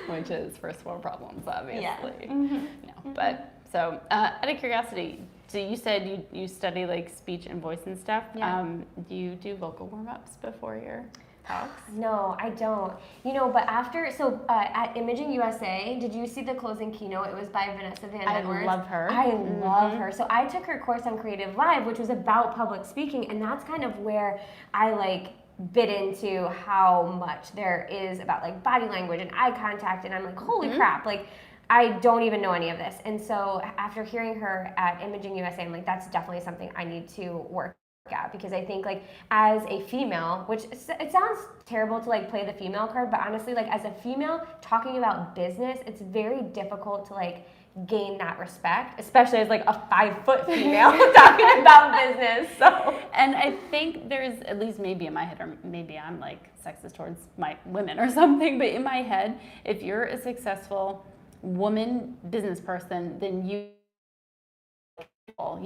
Which is first world problems, obviously. Yeah. No, but so out of curiosity, so you said you study like speech and voice and stuff. Yeah. Do you do vocal warm-ups before your talks? No, I don't. You know, but at Imaging USA, did you see the closing keynote? It was by Vanessa. I love her. I love her. So I took her course on Creative Live, which was about public speaking, and that's kind of where I like bit into how much there is about like body language and eye contact, and I'm like, holy crap, like I don't even know any of this. And so after hearing her at Imaging USA, I'm like, that's definitely something I need to work at, because I think like as a female, which it sounds terrible to like play the female card, but honestly, like as a female talking about business, it's very difficult to like gain that respect, especially as like a 5-foot female talking about business. So, and I think there's, at least maybe in my head, or maybe I'm like sexist towards my women or something, but in my head, if you're a successful woman business person, then you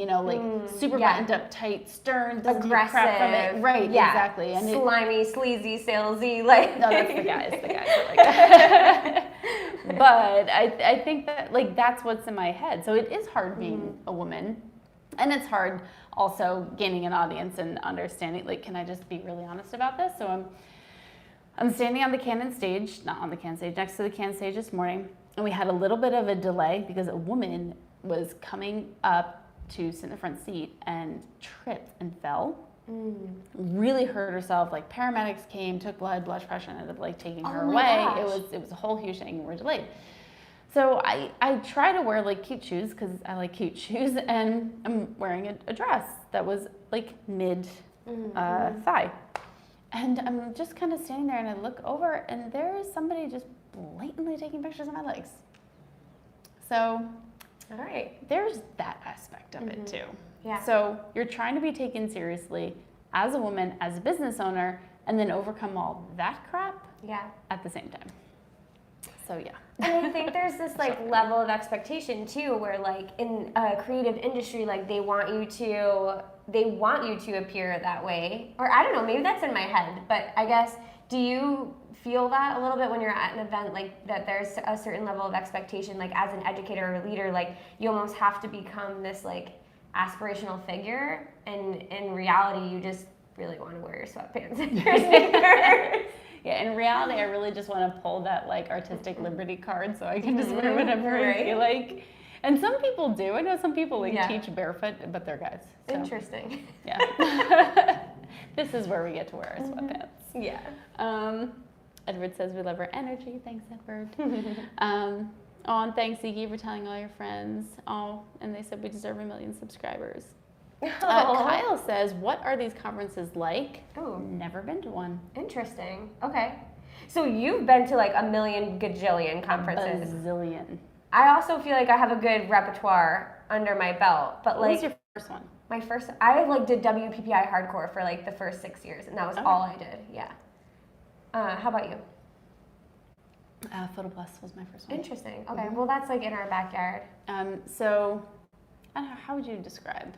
know, like super buttoned up, tight, stern, doesn't take crap from it. Right, yeah. exactly. And slimy, sleazy, salesy, like. No, that's the guys. The guys are like that. But I think that like that's what's in my head. So it is hard being a woman, and it's hard also gaining an audience and understanding. Like, can I just be really honest about this? So I'm standing on the Canon stage, not on the Canon stage, next to the Canon stage this morning, and we had a little bit of a delay because a woman was coming up to sit in the front seat and tripped and fell. Really hurt herself. Like paramedics came, took blood pressure, and ended up like taking her away. Gosh. It was a whole huge thing. We're delayed. So I try to wear like cute shoes because I like cute shoes, and I'm wearing a dress that was like mid thigh. And I'm just kind of standing there, and I look over, and there is somebody just blatantly taking pictures of my legs. So, all right, there's that aspect of it too. Yeah. So you're trying to be taken seriously as a woman, as a business owner, and then overcome all that crap at the same time. So yeah. And I think there's this like level of expectation too, where like in a creative industry, like they want you to appear that way. Or I don't know, maybe that's in my head, but I guess, do you feel that a little bit when you're at an event, like that there's a certain level of expectation, like as an educator or a leader, like you almost have to become this like aspirational figure, and in reality you just really want to wear your sweatpants and your sneakers? Yeah, in reality I really just want to pull that like artistic liberty card so I can just wear whatever I feel like. And some people do. I know some people like teach barefoot, but they're guys. So. Interesting. Yeah. This is where we get to wear our sweatpants. Yeah. Edward says we love our energy. Thanks, Edward. Oh, and thanks, Iggy, for telling all your friends. Oh, and they said we deserve 1 million subscribers. Kyle says, what are these conferences like? Oh, never been to one. Interesting. Okay. So you've been to like 1 million gajillion conferences. A zillion. I also feel like I have a good repertoire under my belt, but What like. was your first one? My first, I like did WPPI hardcore for like the first 6 years, and that was all I did. Yeah. How about you? Photo Plus was my first one. Interesting. Okay. Well, that's like in our backyard. So, I don't know, how would you describe?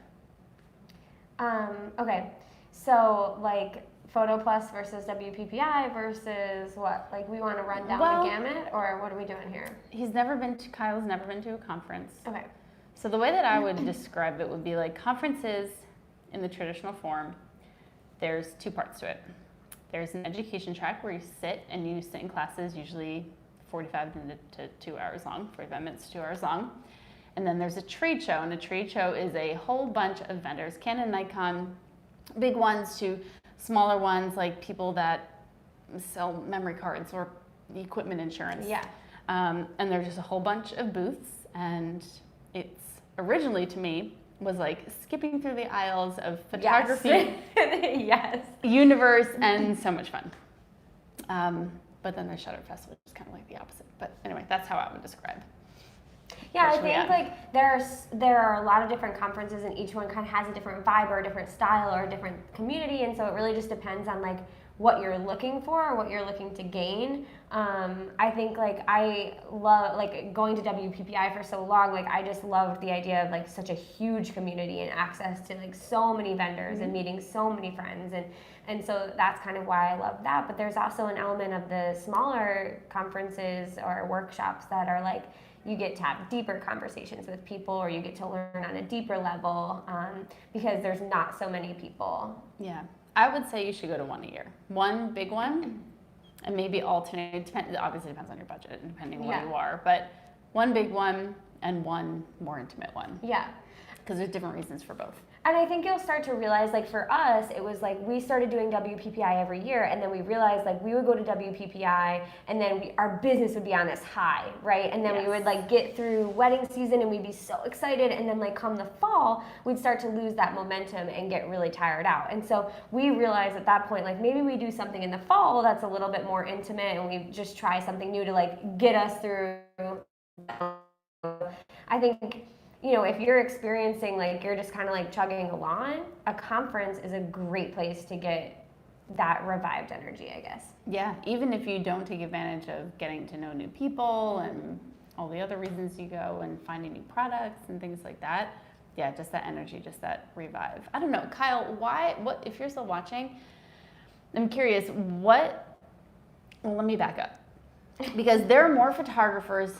Okay. So like Photo Plus versus WPPI versus what? Like we want to run down the gamut, or what are we doing here? Kyle's never been to a conference. Okay. So the way that I would describe it would be like conferences in the traditional form, there's 2 parts to it. There's an education track where you sit in classes, usually 45 to 2 hours long, 45 minutes to 2 hours long. And then there's a trade show, and a trade show is a whole bunch of vendors, Canon, Nikon, big ones to smaller ones like people that sell memory cards or equipment insurance. Yeah. And there's just a whole bunch of booths, and it's originally to me was like skipping through the aisles of photography, yes, universe, and so much fun. But then there's Shutter Fest, which is kind of like the opposite. But anyway, that's how I would describe. Yeah, I think like there are a lot of different conferences, and each one kind of has a different vibe or a different style or a different community, and so it really just depends on like what you're looking for or what you're looking to gain. I think like I love like going to WPPI for so long. Like I just loved the idea of like such a huge community and access to like so many vendors and meeting so many friends, and so that's kind of why I love that. But there's also an element of the smaller conferences or workshops that are like you get to have deeper conversations with people, or you get to learn on a deeper level because there's not so many people. Yeah. I would say you should go to one a year. One big one, and maybe alternate. It obviously depends on your budget, depending on where you are. But one big one and one more intimate one. Yeah. Because there's different reasons for both. And I think you'll start to realize, like for us, it was like we started doing WPPI every year, and then we realized like we would go to WPPI, and then our business would be on this high, right? And then we would like get through wedding season, and we'd be so excited, and then like come the fall, we'd start to lose that momentum and get really tired out. And so we realized at that point, like maybe we do something in the fall that's a little bit more intimate, and we just try something new to like get us through. I think, you know, if you're experiencing like you're just kind of like chugging along, a conference is a great place to get that revived energy, I guess. Yeah, even if you don't take advantage of getting to know new people and all the other reasons you go and finding new products and things like that. Yeah, just that energy, just that revive. I don't know, Kyle, what if you're still watching, I'm curious, well, let me back up. Because there are more photographers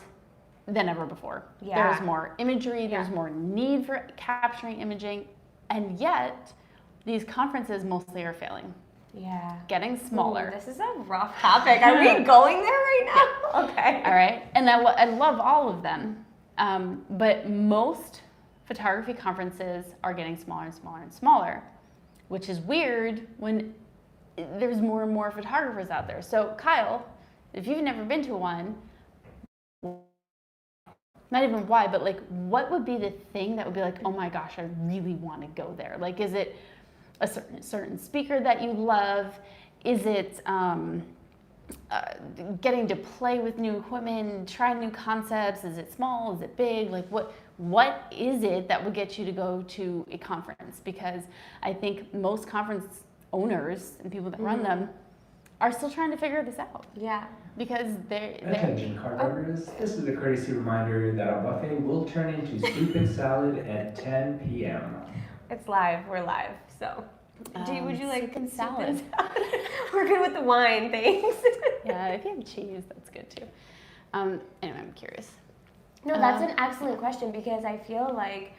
than ever before. Yeah. There's more imagery, there's more need for capturing imaging, and yet these conferences mostly are failing. Yeah. Getting smaller. Ooh, this is a rough topic. Are we going there right now? Okay. All right. And I love all of them, but most photography conferences are getting smaller and smaller and smaller, which is weird when there's more and more photographers out there. So Kyle, if you've never been to one, not even why, but like, what would be the thing that would be like, oh my gosh, I really want to go there? Like, is it a certain speaker that you love? Is it getting to play with new equipment, try new concepts? Is it small? Is it big? Like, what is it that would get you to go to a conference? Because I think most conference owners and people that run them are still trying to figure this out. Yeah. Because they're Attention card orders. This is a courtesy reminder that our buffet will turn into stupid salad at 10 p.m. It's live. We're live. So, would you like soup and salad? We're good with the wine, thanks. Yeah, if you have cheese, that's good too. Anyway, I'm curious. No, that's an excellent question, because I feel like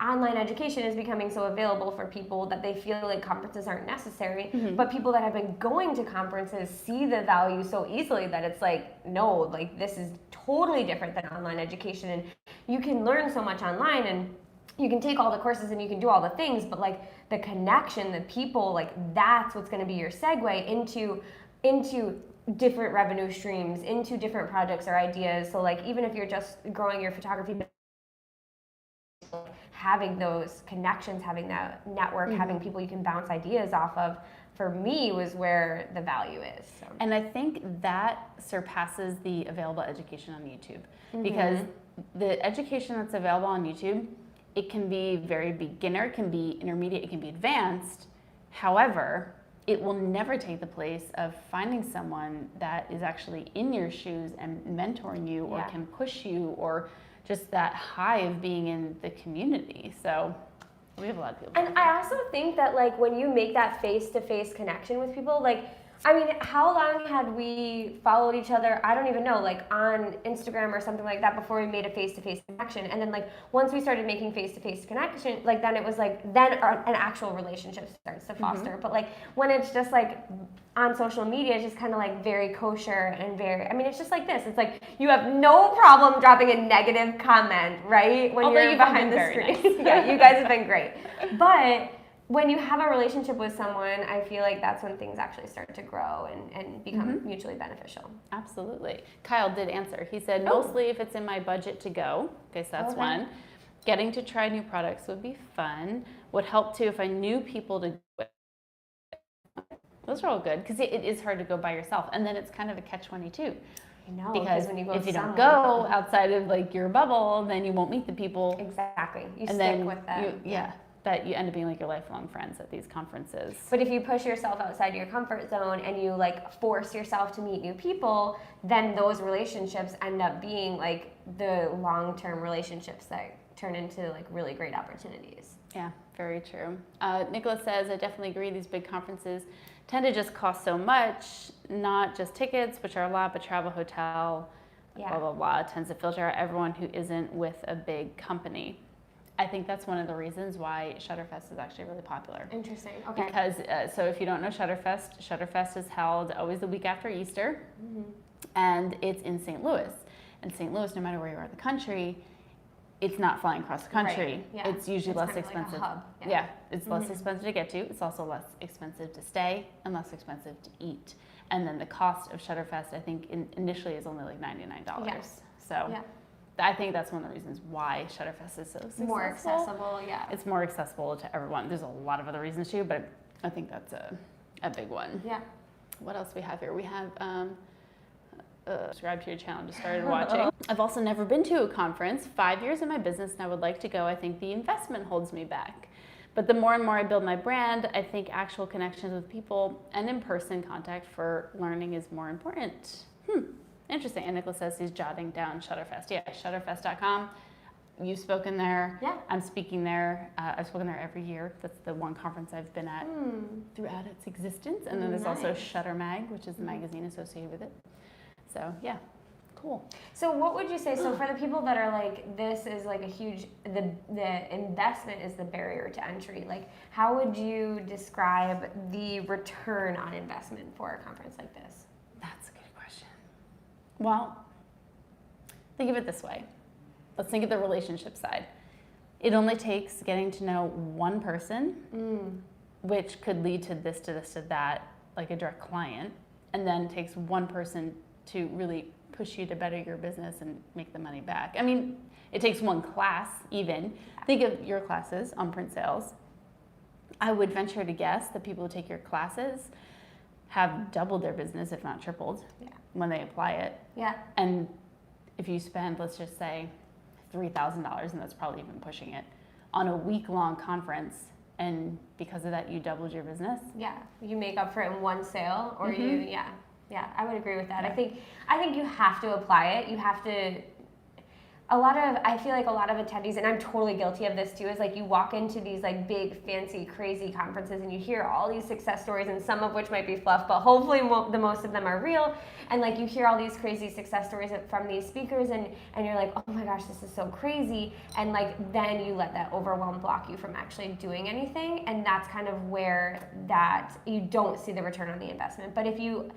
online education is becoming so available for people that they feel like conferences aren't necessary. But people that have been going to conferences see the value so easily that it's like, no, like this is totally different than online education, and you can learn so much online, and you can take all the courses and you can do all the things, but like the connection, the people, like that's what's going to be your segue into different revenue streams, into different projects or ideas. So like even if you're just growing your photography, having those connections, having that network, having people you can bounce ideas off of, for me was where the value is. So. And I think that surpasses the available education on YouTube, because the education that's available on YouTube, it can be very beginner, it can be intermediate, it can be advanced. However, it will never take the place of finding someone that is actually in your shoes and mentoring you, or can push you, or just that high of being in the community. So we have a lot of people. And I also think that like when you make that face-to-face connection with people, like I mean, how long had we followed each other? I don't even know, like on Instagram or something like that before we made a face-to-face connection. And then like once we started making face-to-face connection, like then it was like, then an actual relationship starts to foster. But like when it's just like on social media, it's just kind of like very kosher and very, I mean, it's just like this. It's like you have no problem dropping a negative comment, right? When you're behind the screen. Nice. Yeah, you guys have been great. But when you have a relationship with someone, I feel like that's when things actually start to grow and become mutually beneficial. Absolutely. Kyle did answer. He said, mostly if it's in my budget to go. Okay, so that's one. Getting to try new products would be fun. Would help too if I knew people to go with. Those are all good because it is hard to go by yourself. And then it's kind of a catch-22. I know, because when you go if you don't go outside of like your bubble, then you won't meet the people. Exactly. You and stick with them. That you end up being like your lifelong friends at these conferences. But if you push yourself outside your comfort zone and you like force yourself to meet new people, then those relationships end up being like the long-term relationships that turn into like really great opportunities. Yeah, very true. Nicholas says, I definitely agree. These big conferences tend to just cost so much, not just tickets, which are a lot, but travel, hotel, blah, blah, blah. It tends to filter out everyone who isn't with a big company. I think that's one of the reasons why Shutterfest is actually really popular. Interesting. Okay. Because, so if you don't know Shutterfest is held always the week after Easter, and it's in St. Louis. And St. Louis, no matter where you are in the country, it's not flying across the country. Right. Yeah. It's usually less expensive. Like a hub. Yeah, it's less expensive to get to. It's also less expensive to stay and less expensive to eat. And then the cost of Shutterfest, I think, initially is only like $99. Yes. So I think that's one of the reasons why Shutterfest is so successful. More accessible, yeah. It's more accessible to everyone. There's a lot of other reasons too, but I think that's a big one. Yeah. What else we have here? We have subscribe to your channel, just started watching. I've also never been to a conference. 5 years in my business and I would like to go. I think the investment holds me back. But the more and more I build my brand, I think actual connections with people and in-person contact for learning is more important. Interesting. And Nicholas says he's jotting down Shutterfest. Yeah, shutterfest.com. You've spoken there. Yeah. I'm speaking there. I've spoken there every year. That's the one conference I've been at throughout its existence. And then there's also Shutter Mag, which is the magazine associated with it. So yeah, cool. So what would you say, so for the people that are like, this is like a huge, the investment is the barrier to entry, like how would you describe the return on investment for a conference like this? That's a good question. Well, think of it this way. Let's think of the relationship side. It only takes getting to know one person, which could lead to this, to this, to that, like a direct client, and then takes one person to really push you to better your business and make the money back. I mean, it takes one class even. Think of your classes on print sales. I would venture to guess that people who take your classes have doubled their business, if not tripled, when they apply it. Yeah. And if you spend, let's just say, $3,000, and that's probably even pushing it, on a week-long conference, and because of that you doubled your business. Yeah, you make up for it in one sale, or yeah, I would agree with that. I think you have to apply it. You have to. I feel like a lot of attendees, and I'm totally guilty of this too, is like you walk into these like big, fancy, crazy conferences and you hear all these success stories, and some of which might be fluff, but hopefully the most of them are real. And like you hear all these crazy success stories from these speakers, and you're like, oh my gosh, this is so crazy. And like then you let that overwhelm block you from actually doing anything, and that's kind of where that you don't see the return on the investment. But if you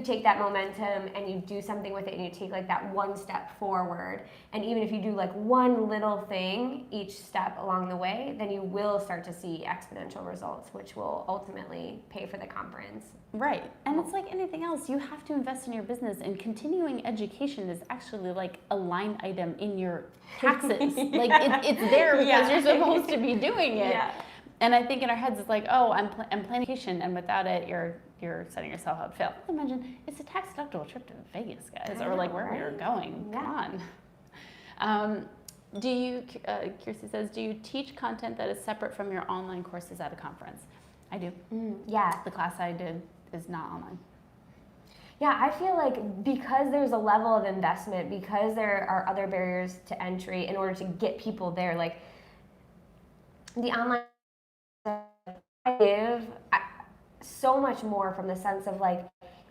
take that momentum and you do something with it, and you take like that one step forward, and even if you do like one little thing each step along the way, then you will start to see exponential results, which will ultimately pay for the conference. Right. And it's like anything else, you have to invest in your business, and continuing education is actually like a line item in your taxes. Like it's there because you're supposed to be doing it. Yeah. And I think in our heads it's like, oh, I'm planning vacation, and without it you're setting yourself up to fail. Imagine it's a tax deductible trip to Vegas, guys, or like wherever you're going. Come on. Kirsty says, do you teach content that is separate from your online courses at a conference? I do. Yeah. The class I did is not online. Yeah, I feel like because there's a level of investment, because there are other barriers to entry in order to get people there, like the online I give, so much more from the sense of like,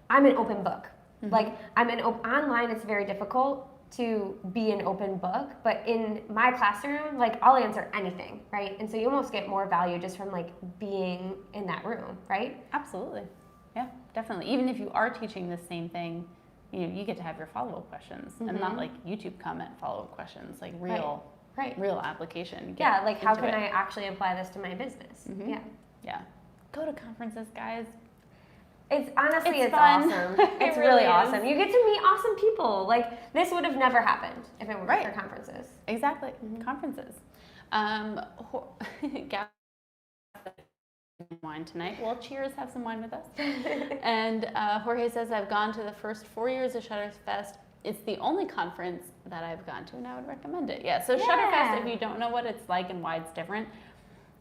I'm an open book. Like online, it's very difficult to be an open book, but in my classroom, like I'll answer anything, right? And so you almost get more value just from like being in that room, right? Absolutely. Yeah, definitely. Even if you are teaching the same thing, you get to have your follow-up questions and not like YouTube comment follow-up questions, like real application. Yeah, like how can I actually apply this to my business? Yeah. Go to conferences, guys. It's honestly, it's fun. awesome. It's really awesome. You get to meet awesome people. Like this would have never happened if it weren't for conferences. Exactly. Conferences. Wine tonight. Well, cheers, have some wine with us. And Jorge says, I've gone to the first 4 years of Shutterfest. It's the only conference that I've gone to and I would recommend it. Yeah, so Shutterfest, if you don't know what it's like and why it's different,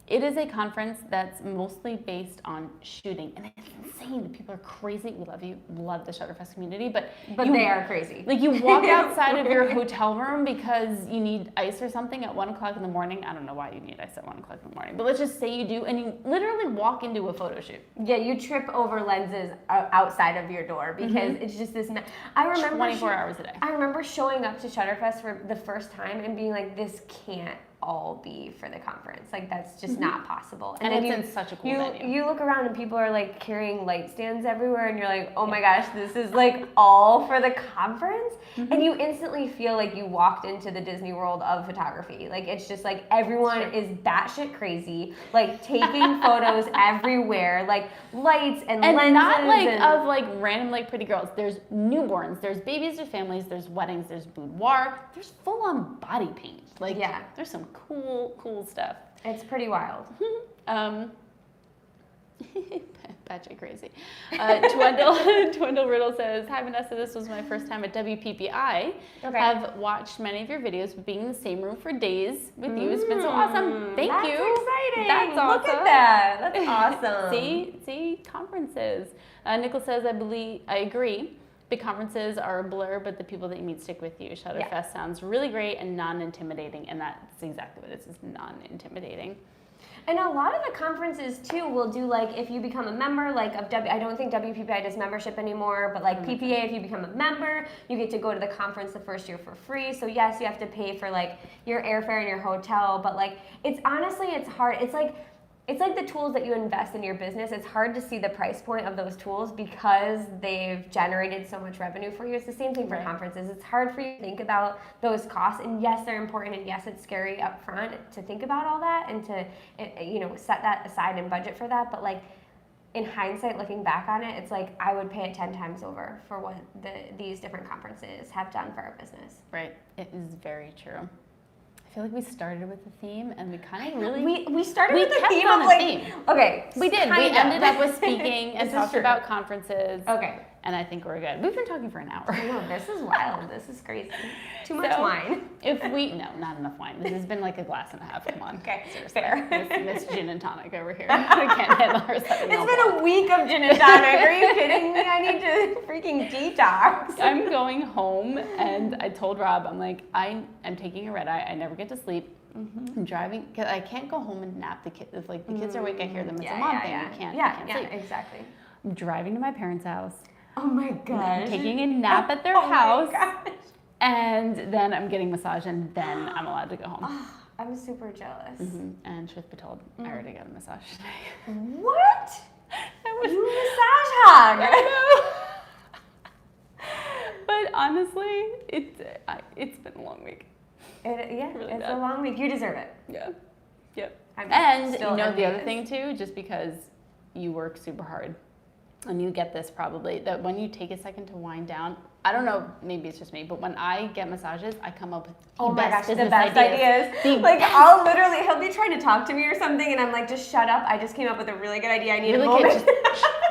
it is a conference that's mostly based on shooting, and it's insane. People are crazy. We love you, love the Shutterfest community, but they are crazy. Like you walk outside of your hotel room because you need ice or something at 1 o'clock in the morning. I don't know why you need ice at 1 o'clock in the morning, but let's just say you do, and you literally walk into a photo shoot. Yeah, you trip over lenses outside of your door because it's just this. I remember 24 hours a day. I remember showing up to Shutterfest for the first time and being like, this can't all be for the conference. Like that's just not possible. And then it's in such a cool venue. You look around and people are like carrying light stands everywhere and you're like, oh my gosh, this is like all for the conference. And you instantly feel like you walked into the Disney World of photography. Like it's just like everyone is batshit crazy, like taking photos everywhere, like lights and lenses. Not like of like random like pretty girls. There's newborns, there's babies, there's families, there's weddings, there's boudoir, there's full on body paint. Like there's some cool stuff. It's pretty wild. Batshit crazy. Twendle Riddle says, hi Vanessa, this was my first time at WPPI. Have watched many of your videos, being in the same room for days with you. It's been so awesome. Thank you. That's exciting. That's awesome. Look at that. That's awesome. See, conferences. Nicholas says, I agree. Big conferences are a blur, but the people that you meet stick with you. Shutterfest sounds really great and non-intimidating, and that's exactly what it is non-intimidating. And a lot of the conferences too will do like if you become a member like of I don't think WPPI does membership anymore, but like PPA, if you become a member, you get to go to the conference the first year for free. So yes, you have to pay for like your airfare and your hotel, but like it's honestly it's hard. It's like the tools that you invest in your business. It's hard to see the price point of those tools because they've generated so much revenue for you. It's the same thing for conferences. It's hard for you to think about those costs. And yes, they're important. And yes, it's scary up front to think about all that and to, set that aside and budget for that. But like in hindsight, looking back on it, it's like I would pay it 10 times over for what these different conferences have done for our business. Right. It is very true. I feel like we started with a theme and we kind of really... We started with a theme of like... Theme. Okay. We did. We ended up with speaking and talked about conferences. Okay. And I think we're good. We've been talking for an hour. I know, this is wild. This is crazy. Too much wine. No, not enough wine. This has been like a glass and a half. Come on. Okay, seriously. fair. Miss Gin and Tonic over here. I can't handle her. It's been a week of gin and tonic. Are you kidding me? I need to freaking detox. I'm going home and I told Rob, I'm like, I'm taking a red eye. I never get to sleep. I'm driving because I can't go home and nap the kids. If like the kids are awake, I hear them. It's a mom thing. You can't sleep. Exactly. I'm driving to my parents' house. Oh my gosh. Taking a nap at their house. And then I'm getting massage and then I'm allowed to go home. Oh, I'm super jealous. And truth be told, I already got a massage today. What? You massage hog. I know. But honestly, it's been a long week. It's a long week. You deserve it. Yeah. Yep. And the other thing too, just because you work super hard and you get this probably, that when you take a second to wind down, I don't know, maybe it's just me, but when I get massages, I come up with the best ideas. He'll be trying to talk to me or something and I'm like, just shut up. I just came up with a really good idea. I need a moment.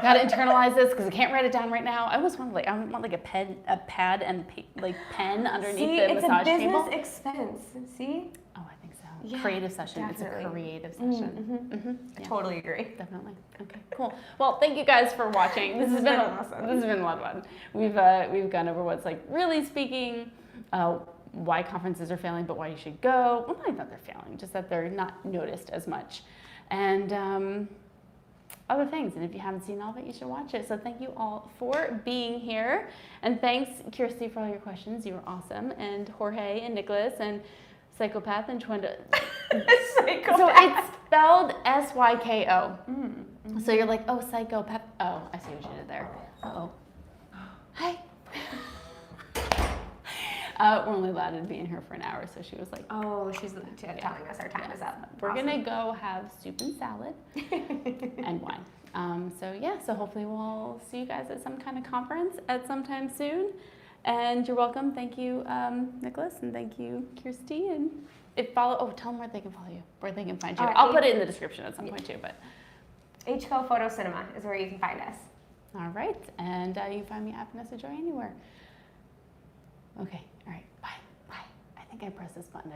Gotta internalize this because I can't write it down right now. I always want a pad and pen underneath the massage table. It's a business expense. See? Oh, I think so. Yeah, creative session. definitely. It's a creative session. I totally agree. Definitely. Okay, cool. Well, thank you guys for watching. This has been awesome. This has been a lot of fun. We've gone over what's like really speaking, why conferences are failing, but why you should go. Well, not even that they're failing, just that they're not noticed as much. And other things. And if you haven't seen all of it, you should watch it. So thank you all for being here. And thanks, Kirsty, for all your questions. You were awesome. And Jorge and Nicholas and Psychopath and Twinda. Psychopath. So it's spelled S-Y-K-O. So you're like, oh, psychopath. Oh, I see what you did there. Uh-oh. Hi. We're only allowed to be in here for an hour, so she was like, Oh, she's telling us our time is up. we're gonna go have soup and salad and wine. So hopefully we'll see you guys at some kind of conference at some time soon. And you're welcome. Thank you, Nicholas, and thank you, Kirsty. And tell them where they can follow you, where they can find you. I'll put it in the description at some point too. But HCO Photo Cinema is where you can find us. all right, and you can find me at Vanessa Joy anywhere. Okay, all right, bye. I think I pressed this button.